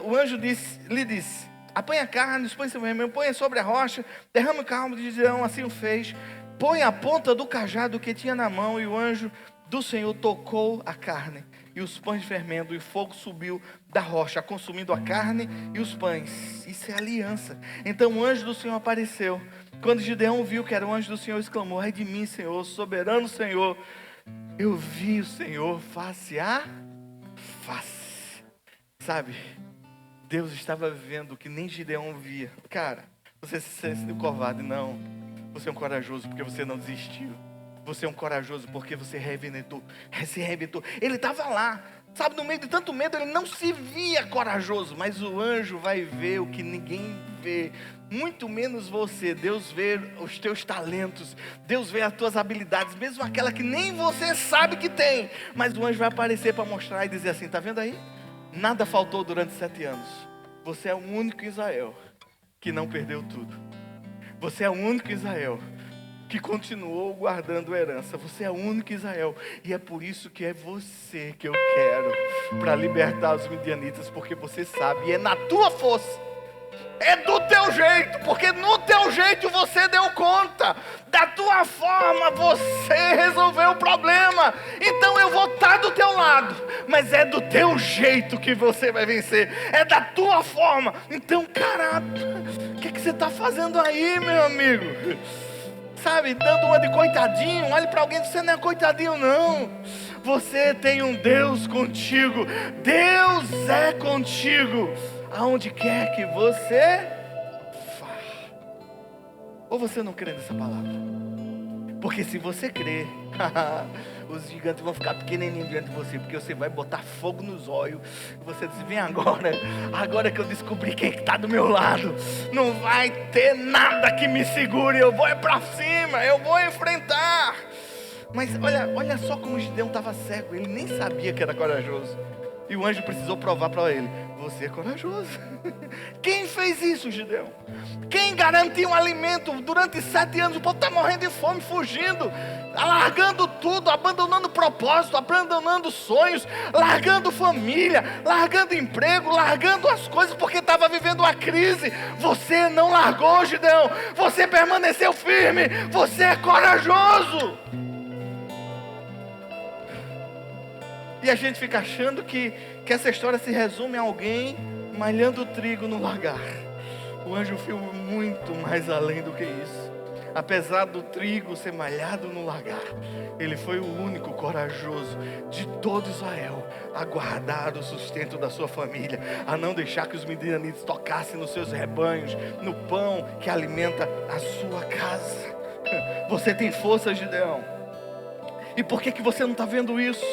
o anjo lhe disse: apanha a carne, expõe seu vermelho, põe sobre a rocha, derrama o calmo de Gideão. Assim o fez. Põe a ponta do cajado que tinha na mão, e o anjo do Senhor tocou a carne e os pães de fermento, e o fogo subiu da rocha, consumindo a carne e os pães. Isso é aliança. Então o anjo do Senhor apareceu. Quando Gideão viu que era o anjo do Senhor, exclamou: ai de mim, Senhor, soberano Senhor, eu vi o Senhor face a face. Sabe, Deus estava vendo o que nem Gideão via. Cara, você se sente covarde? Não. Você é um corajoso porque você não desistiu. Você é um corajoso porque você se reinventou. Ele estava lá, sabe, no meio de tanto medo, ele não se via corajoso. Mas o anjo vai ver o que ninguém vê, muito menos você. Deus vê os teus talentos, Deus vê as tuas habilidades, mesmo aquela que nem você sabe que tem. Mas o anjo vai aparecer para mostrar e dizer assim: tá vendo aí? Nada faltou durante 7 anos. Você é o único Israel que não perdeu tudo. Você é o único Israel que continuou guardando a herança. Você é o único Israel. E é por isso que é você que eu quero para libertar os midianitas. Porque você sabe, e é na tua força, é do teu jeito, porque no teu jeito você deu conta, da tua forma você resolveu o problema. Então eu vou estar do teu lado, mas é do teu jeito que você vai vencer, é da tua forma. Então, caraca, o que você está fazendo aí, meu amigo? Sabe, dando uma de coitadinho. Olhe para alguém: você não é coitadinho não. Você tem um Deus contigo. Deus é contigo aonde quer que você vá. Ou você não crê nessa palavra? Porque se você crer, os gigantes vão ficar pequenininhos diante de você, porque você vai botar fogo nos olhos. Você diz: vem agora que eu descobri quem está do meu lado, não vai ter nada que me segure. Eu vou para cima, eu vou enfrentar. Mas olha só como Gideão estava cego. Ele nem sabia que era corajoso. E o anjo precisou provar para ele: você é corajoso. Quem fez isso, Gideão? Quem garantiu um alimento durante 7 anos? O povo está morrendo de fome, fugindo, largando tudo, abandonando propósito, abandonando sonhos, largando família, largando emprego, largando as coisas porque estava vivendo uma crise. Você não largou, Gideão. Você permaneceu firme. Você é corajoso. E a gente fica achando que essa história se resume a alguém malhando trigo no lagar. O anjo viu muito mais além do que isso. Apesar do trigo ser malhado no lagar, ele foi o único corajoso de todo Israel a guardar o sustento da sua família, a não deixar que os midianitas tocassem nos seus rebanhos, no pão que alimenta a sua casa. Você tem força, Gideão. E por que você não está vendo isso?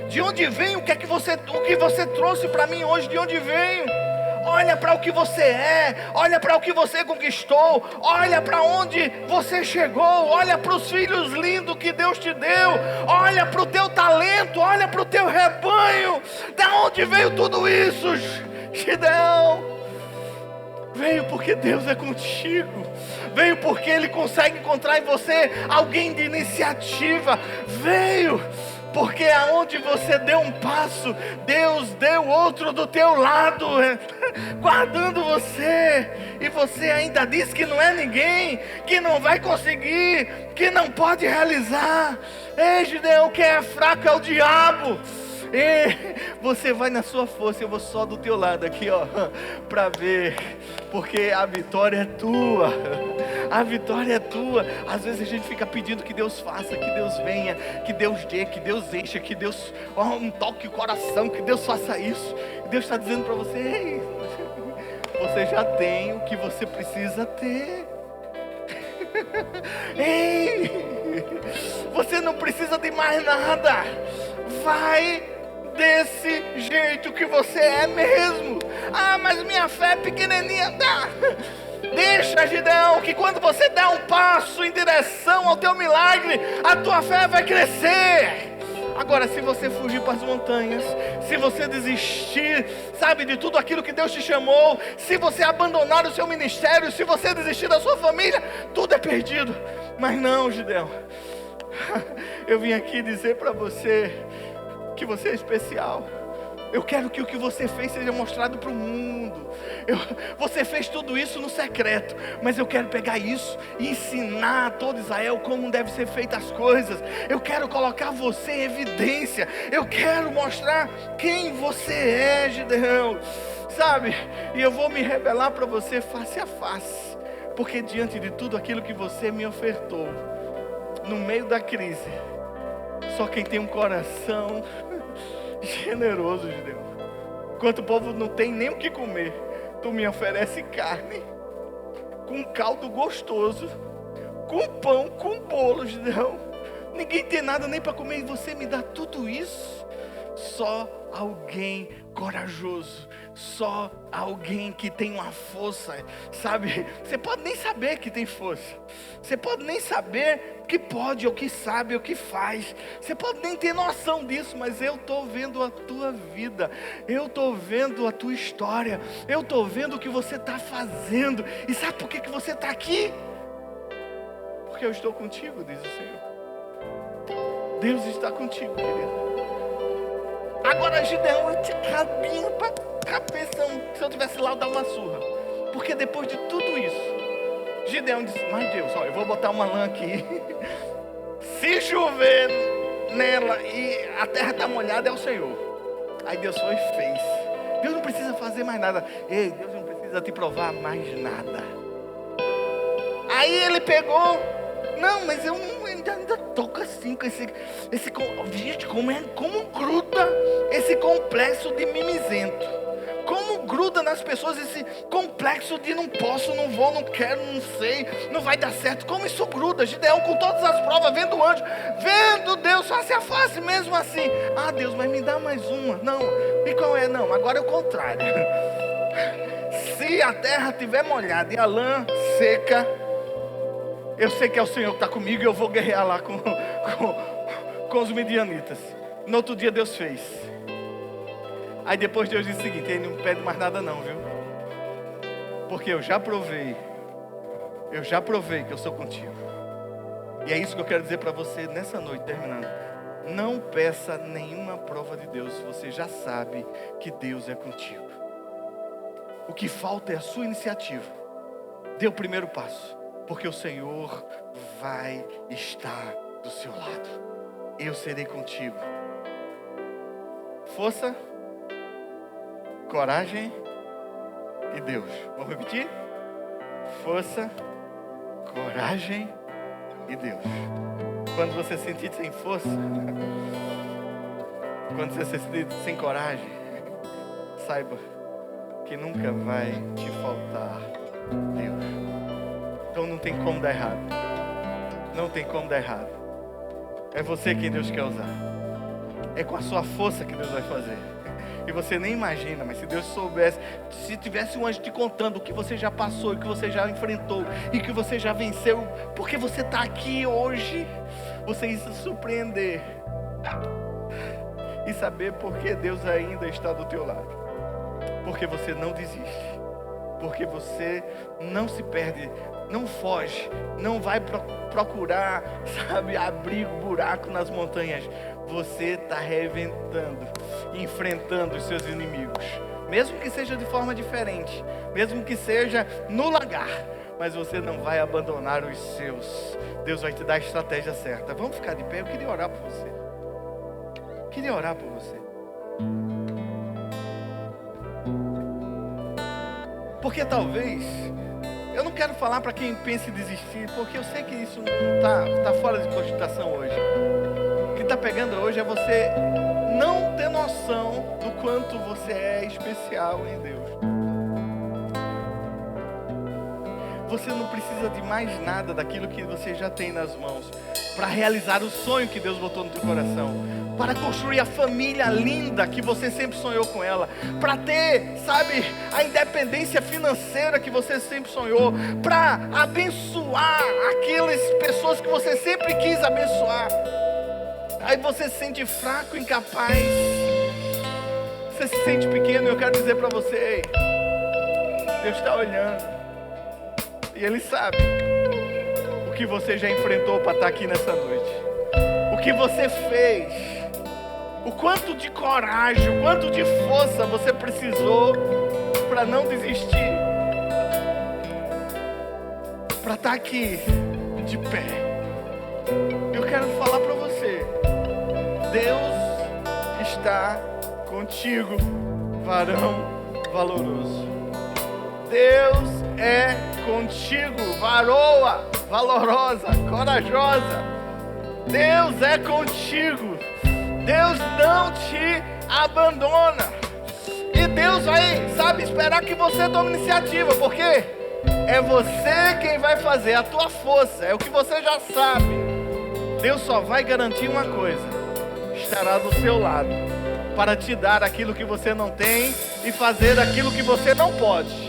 De onde vem o que você trouxe para mim hoje? De onde vem? olha para o que você é, olha para o que você conquistou, olha para onde você chegou, olha para os filhos lindos que Deus te deu, olha para o teu talento, olha para o teu rebanho. Da onde veio tudo isso, Gideão? Veio porque Deus é contigo. Veio porque Ele consegue encontrar em você alguém de iniciativa. Veio porque aonde você deu um passo, Deus deu outro do teu lado, guardando você. E você ainda diz que não é ninguém, que não vai conseguir, que não pode realizar. Ei, Gideão, quem é fraco é o diabo. E você vai na sua força, eu vou só do teu lado aqui, ó, para ver, porque a vitória é tua. A vitória é tua. Às vezes a gente fica pedindo que Deus faça, que Deus venha, que Deus dê, que Deus encha, que Deus toque o coração, que Deus faça isso. E Deus está dizendo para você: ei, você já tem o que você precisa ter. Ei, você não precisa de mais nada. Vai desse jeito que você é mesmo. Ah, mas minha fé é pequenininha. Deixa, Gideão, que quando você der um passo em direção ao teu milagre, a tua fé vai crescer. Agora, se você fugir para as montanhas, se você desistir, sabe, de tudo aquilo que Deus te chamou, se você abandonar o seu ministério, se você desistir da sua família, tudo é perdido. Mas não, Gideão, eu vim aqui dizer para você que você é especial. Eu quero que o que você fez seja mostrado para o mundo. Você fez tudo isso no secreto, mas eu quero pegar isso e ensinar a todo Israel como devem ser feitas as coisas. Eu quero colocar você em evidência. Eu quero mostrar quem você é, Gideão, sabe? E eu vou me revelar para você face a face, porque diante de tudo aquilo que você me ofertou, no meio da crise, só quem tem um coração generoso, Gideão. Enquanto o povo não tem nem o que comer, tu me oferece carne, com caldo gostoso, com pão, com bolo, Gideão. Ninguém tem nada nem para comer e você me dá tudo isso. Só alguém corajoso, só alguém que tem uma força, sabe? Você pode nem saber que tem força, você pode nem saber que pode, ou que sabe, ou que faz, você pode nem ter noção disso, mas eu estou vendo a tua vida, eu estou vendo a tua história, eu estou vendo o que você está fazendo. E sabe por que você está aqui? Porque eu estou contigo, diz o Senhor. Deus está contigo, querido. Agora, Gideão, eu tinha cabinho para cabeça. Se eu tivesse lá, eu dava uma surra. Porque depois de tudo isso, Gideão disse: mas Deus, ó, eu vou botar uma lã aqui. Se chover nela e a terra está molhada, é o Senhor. Aí Deus foi e fez. Deus não precisa fazer mais nada. Ei, Deus não precisa te provar mais nada. Aí ele pegou: não, mas eu ainda toco assim com esse gente, como gruda esse complexo de mimizento. Como gruda nas pessoas esse complexo de não posso, não vou, não quero, não sei, não vai dar certo. Como isso gruda, Gideão, com todas as provas, vendo o anjo, vendo Deus face a face, mesmo assim. Ah, Deus, mas me dá mais uma. Não, e qual é? Não, agora é o contrário. Se a terra estiver molhada e a lã seca, eu sei que é o Senhor que está comigo e eu vou guerrear lá com os midianitas. No outro dia Deus fez. Aí depois Deus disse o seguinte: ele não pede mais nada não, viu? Porque eu já provei que eu sou contigo. E é isso que eu quero dizer para você nessa noite, terminando. Não peça nenhuma prova de Deus, você já sabe que Deus é contigo. O que falta é a sua iniciativa. Dê o primeiro passo, porque o Senhor vai estar do seu lado. Eu serei contigo. Força, coragem e Deus. Vamos repetir? Força, coragem e Deus. Quando você se sentir sem força, quando você se sentir sem coragem, saiba que nunca vai te faltar Deus. Então não tem como dar errado. Não tem como dar errado. É você quem Deus quer usar. É com a sua força que Deus vai fazer. E você nem imagina, mas se Deus soubesse, se tivesse um anjo te contando o que você já passou, o que você já enfrentou, e que você já venceu, porque você está aqui hoje, você ia se surpreender e saber porque Deus ainda está do teu lado, porque você não desiste, porque você não se perde, não foge, não vai procurar, abrigo, buraco nas montanhas. Você está reinventando, enfrentando os seus inimigos, mesmo que seja de forma diferente, mesmo que seja no lagar, mas você não vai abandonar os seus. Deus vai te dar a estratégia certa. Vamos ficar de pé, eu queria orar por você. Queria orar por você. Porque talvez, eu não quero falar para quem pensa em desistir, porque eu sei que isso não tá fora de cogitação hoje. O que está pegando hoje é você não ter noção do quanto você é especial em Deus. Você não precisa de mais nada daquilo que você já tem nas mãos para realizar o sonho que Deus botou no teu coração, para construir a família linda que você sempre sonhou com ela, para ter, a independência financeira que você sempre sonhou, para abençoar aquelas pessoas que você sempre quis abençoar. Aí você se sente fraco, incapaz, você se sente pequeno. Eu quero dizer para você, Deus está olhando e Ele sabe o que você já enfrentou para estar aqui nessa noite, o que você fez, o quanto de coragem, o quanto de força você precisou para não desistir, para estar aqui de pé. Eu quero falar para você, Deus está contigo, varão valoroso. Deus é contigo, varoa valorosa, corajosa. Deus é contigo. Deus não te abandona. E Deus vai, esperar que você tome iniciativa, porque é você quem vai fazer, a tua força, é o que você já sabe. Deus só vai garantir uma coisa: estará do seu lado, para te dar aquilo que você não tem e fazer aquilo que você não pode.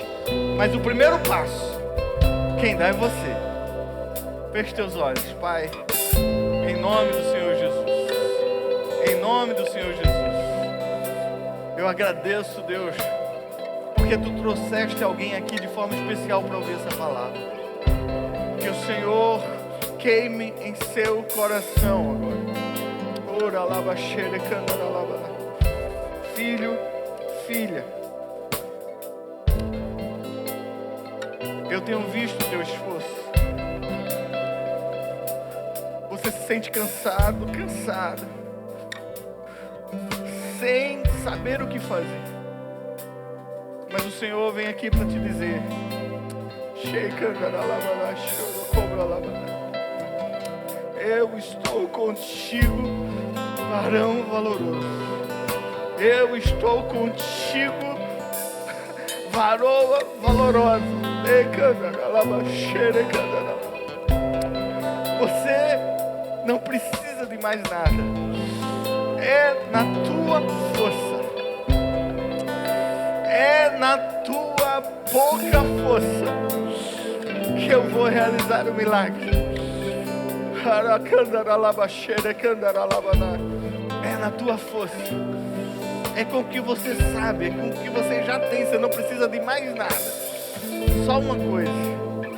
Mas o primeiro passo, quem dá é você. Feche teus olhos, Pai, em nome do Senhor Jesus. Em nome do Senhor Jesus. Eu agradeço, Deus, porque Tu trouxeste alguém aqui de forma especial para ouvir essa palavra. Que o Senhor queime em seu coração agora. Ora lava xere candara lava. Filho, filha, eu tenho visto o teu esforço. Você se sente cansado, cansada, sem saber o que fazer. Mas o Senhor vem aqui para te dizer: eu estou contigo, varão valoroso. Eu estou contigo, varoa valorosa. Você não precisa de mais nada. É na tua força, é na tua pouca força que eu vou realizar o milagre. É na tua força, é com o que você sabe, é com o que você já tem. Você não precisa de mais nada. Só uma coisa: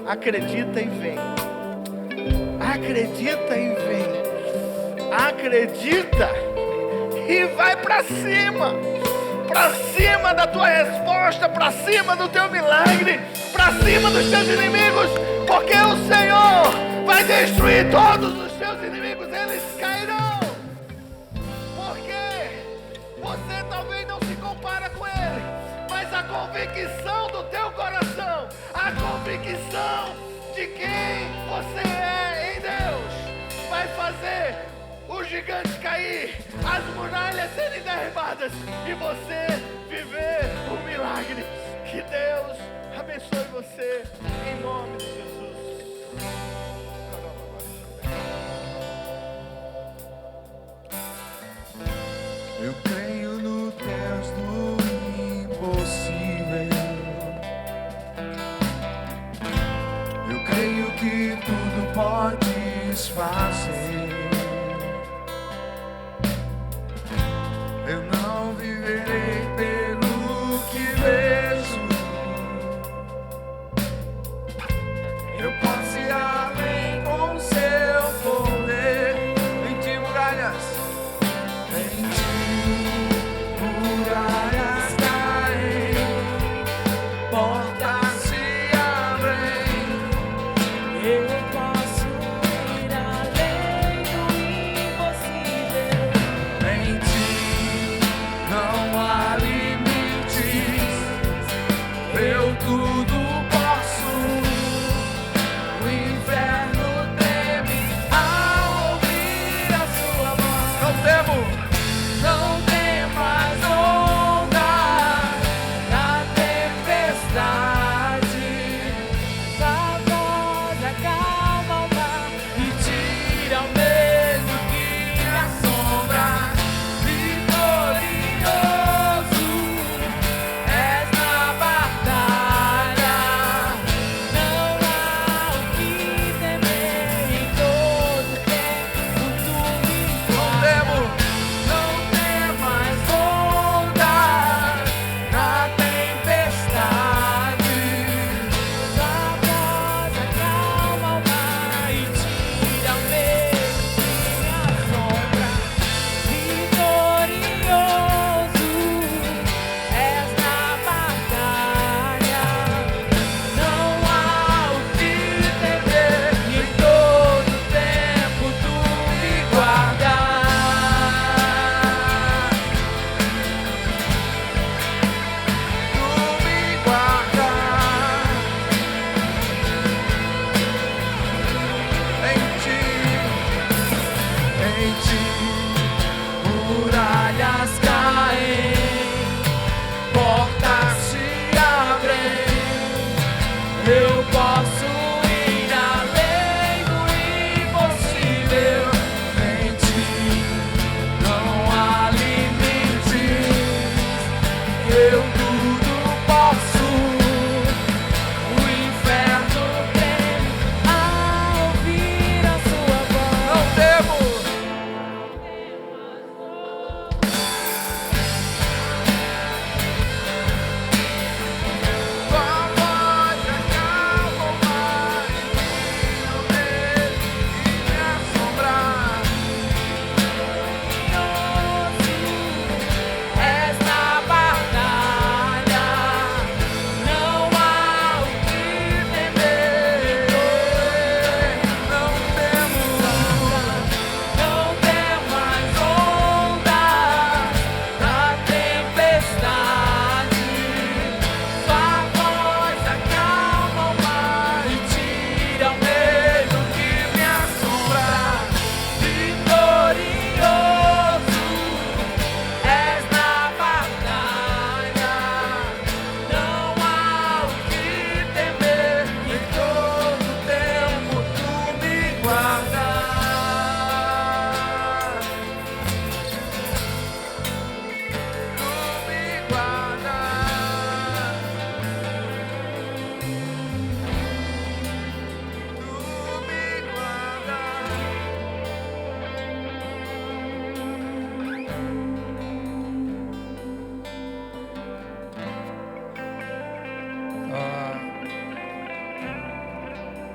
acredita e vem. Acredita e vem. Acredita e vai para cima. Para cima da tua resposta, para cima do teu milagre, para cima dos teus inimigos, porque o Senhor vai destruir todos os teus inimigos, eles cairão. Porque você talvez não se compara com ele, mas a convicção do teu coração, a convicção de quem você é em Deus, vai fazer os gigantes cair, as muralhas serem derribadas e você viver o milagre. Que Deus abençoe você em nome de Jesus. Eu creio no Deus do satisfazer. Eu não viverei pelo que vejo. Eu posso ir além com seu poder. Em ti muralhas, em ti muralhas caem, portas se abrem. Eu posso ir além do impossível. Em ti não há limites. Eu tudo posso. O inferno treme ao ouvir a sua voz. Não temo, não temas ondas na tempestade. Sua voz acalma o mar. E tira o medo que me assombra. Vitorioso és na batalha. Não há o que temer. Em todo tempo tu me Não temo, não temas ondas na tempestade. Sua voz acalma o mar e tira o medo que me assombra. Vitorioso és na batalha. Não há o que temer. Em todo tempo tu me guardas. Tu me guardas. Em ti muralhas caem, portas se abrem. Eu posso ir além do impossível. Em ti não há limites. Eu tudo posso. O inferno Treme ao ouvir a sua voz. não temo. Tua voz acalma o mar e tira o medo que me assombra. És na batalha. Não há o que temer. Não temo, Não temas ondas da tempestade. Sua voz acalma o mar e tira o medo que me assombra. vitorioso. És na batalha. Não há o que temer. Em todo tempo tu me guardas. Tu me guardas. Tu me guardas.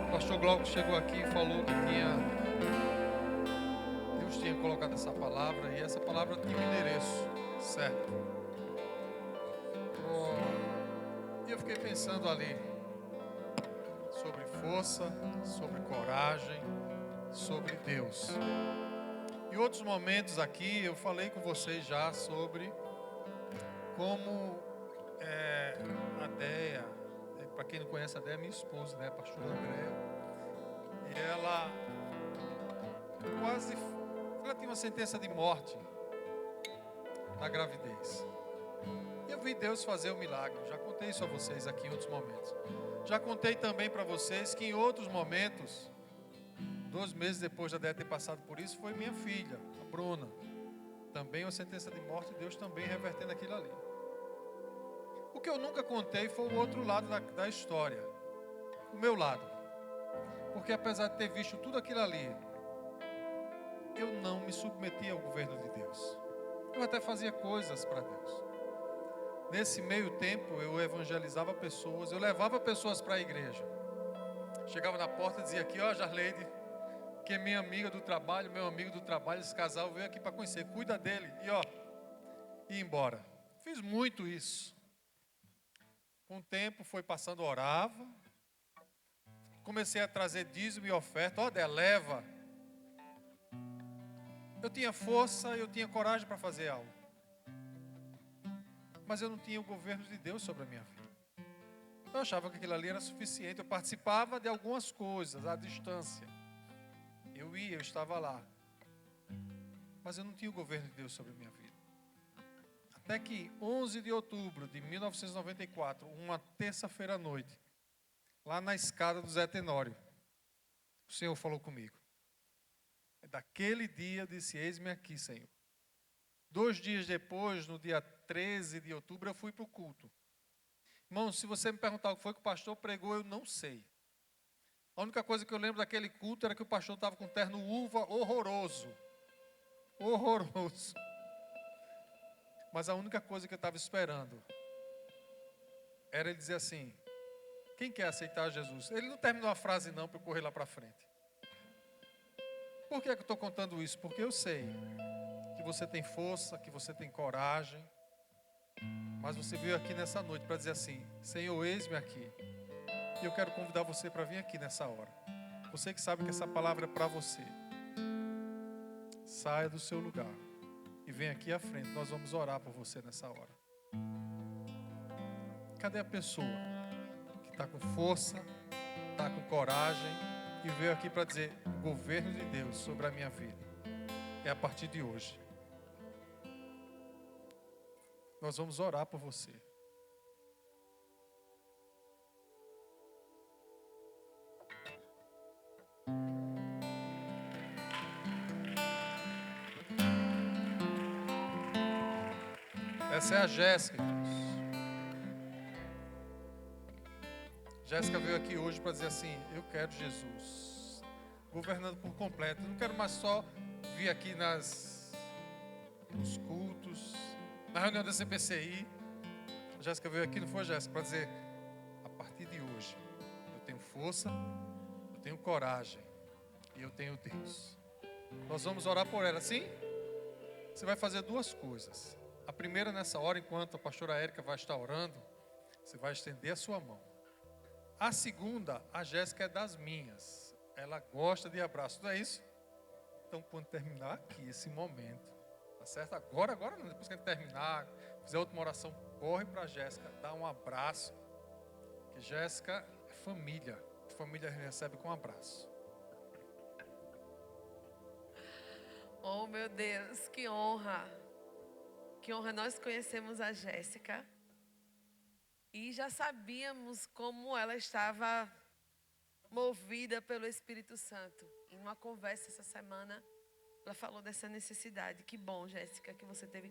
O pastor Glauco chegou aqui e falou que Deus tinha colocado essa palavra e essa palavra tinha um endereço certo. E eu fiquei pensando ali sobre força, sobre coragem, sobre Deus. Em outros momentos aqui eu falei com vocês já sobre como a Déia, para quem não conhece a Déia, é minha esposa, né, a pastora Andréia, e ela tinha uma sentença de morte na gravidez. E eu vi Deus fazer o milagre. Já contei isso a vocês aqui em outros momentos. Já contei também para vocês que em outros momentos, 2 meses depois da Déia ter passado por isso, foi minha filha, a Bruna. Também uma sentença de morte, Deus também revertendo aquilo ali. O que eu nunca contei foi o outro lado da história. O meu lado. Porque apesar de ter visto tudo aquilo ali, eu não me submetia ao governo de Deus. Eu até fazia coisas para Deus. Nesse meio tempo, eu evangelizava pessoas, eu levava pessoas para a igreja. Chegava na porta e dizia aqui, ó, Jarleide, que é minha amiga do trabalho, meu amigo do trabalho, esse casal veio aqui para conhecer, cuida dele. E ó, ia embora. Fiz muito isso. Com o tempo foi passando, orava. Comecei a trazer dízimo e oferta. Ó, Dé, leva. Eu tinha força, eu tinha coragem para fazer algo. Mas eu não tinha o governo de Deus sobre a minha vida. Eu achava que aquilo ali era suficiente. Eu participava de algumas coisas à distância. Eu ia, eu estava lá. Mas eu não tinha o governo de Deus sobre a minha vida. Até que 11 de outubro de 1994, uma terça-feira à noite, lá na escada do Zé Tenório, o Senhor falou comigo. Daquele dia eu disse, eis-me aqui, Senhor. 2 dias depois, no dia 13 de outubro, eu fui para o culto. Irmão, se você me perguntar o que foi que o pastor pregou, eu não sei. A única coisa que eu lembro daquele culto era que o pastor estava com um terno uva horroroso. Horroroso. Mas a única coisa que eu estava esperando era ele dizer assim, quem quer aceitar Jesus? Ele não terminou a frase não para eu correr lá para frente. Por que é que eu estou contando isso? Porque eu sei que você tem força, que você tem coragem. Mas você veio aqui nessa noite para dizer assim, Senhor, eis-me aqui. E eu quero convidar você para vir aqui nessa hora. Você que sabe que essa palavra é para você. Saia do seu lugar e vem aqui à frente. Nós vamos orar por você nessa hora. Cadê a pessoa que está com força, está com coragem e veio aqui para dizer o governo de Deus sobre a minha vida é a partir de hoje? Nós vamos orar por você. Essa é a Jéssica. Jéssica veio aqui hoje para dizer assim, eu quero Jesus governando por completo. Eu não quero mais só vir aqui nos cultos, na reunião da CPCI. A Jéssica veio aqui, não foi, Jéssica, para dizer, a partir de hoje, eu tenho força, eu tenho coragem e eu tenho Deus. Nós vamos orar por ela, sim? Você vai fazer 2 coisas. A primeira, nessa hora, enquanto a pastora Érica vai estar orando, você vai estender a sua mão. A segunda, a Jéssica é das minhas. Ela gosta de abraço, não é isso? Então, quando terminar aqui esse momento, tá certo? Agora não. Depois que a gente terminar, fizer a última oração, corre para a Jéssica, dá um abraço. Que Jéssica é família. A família recebe com um abraço. Oh, meu Deus, que honra. Que honra, nós conhecemos a Jéssica. E já sabíamos como ela estava movida pelo Espírito Santo. Em uma conversa essa semana, ela falou dessa necessidade. Que bom, Jéssica, que você teve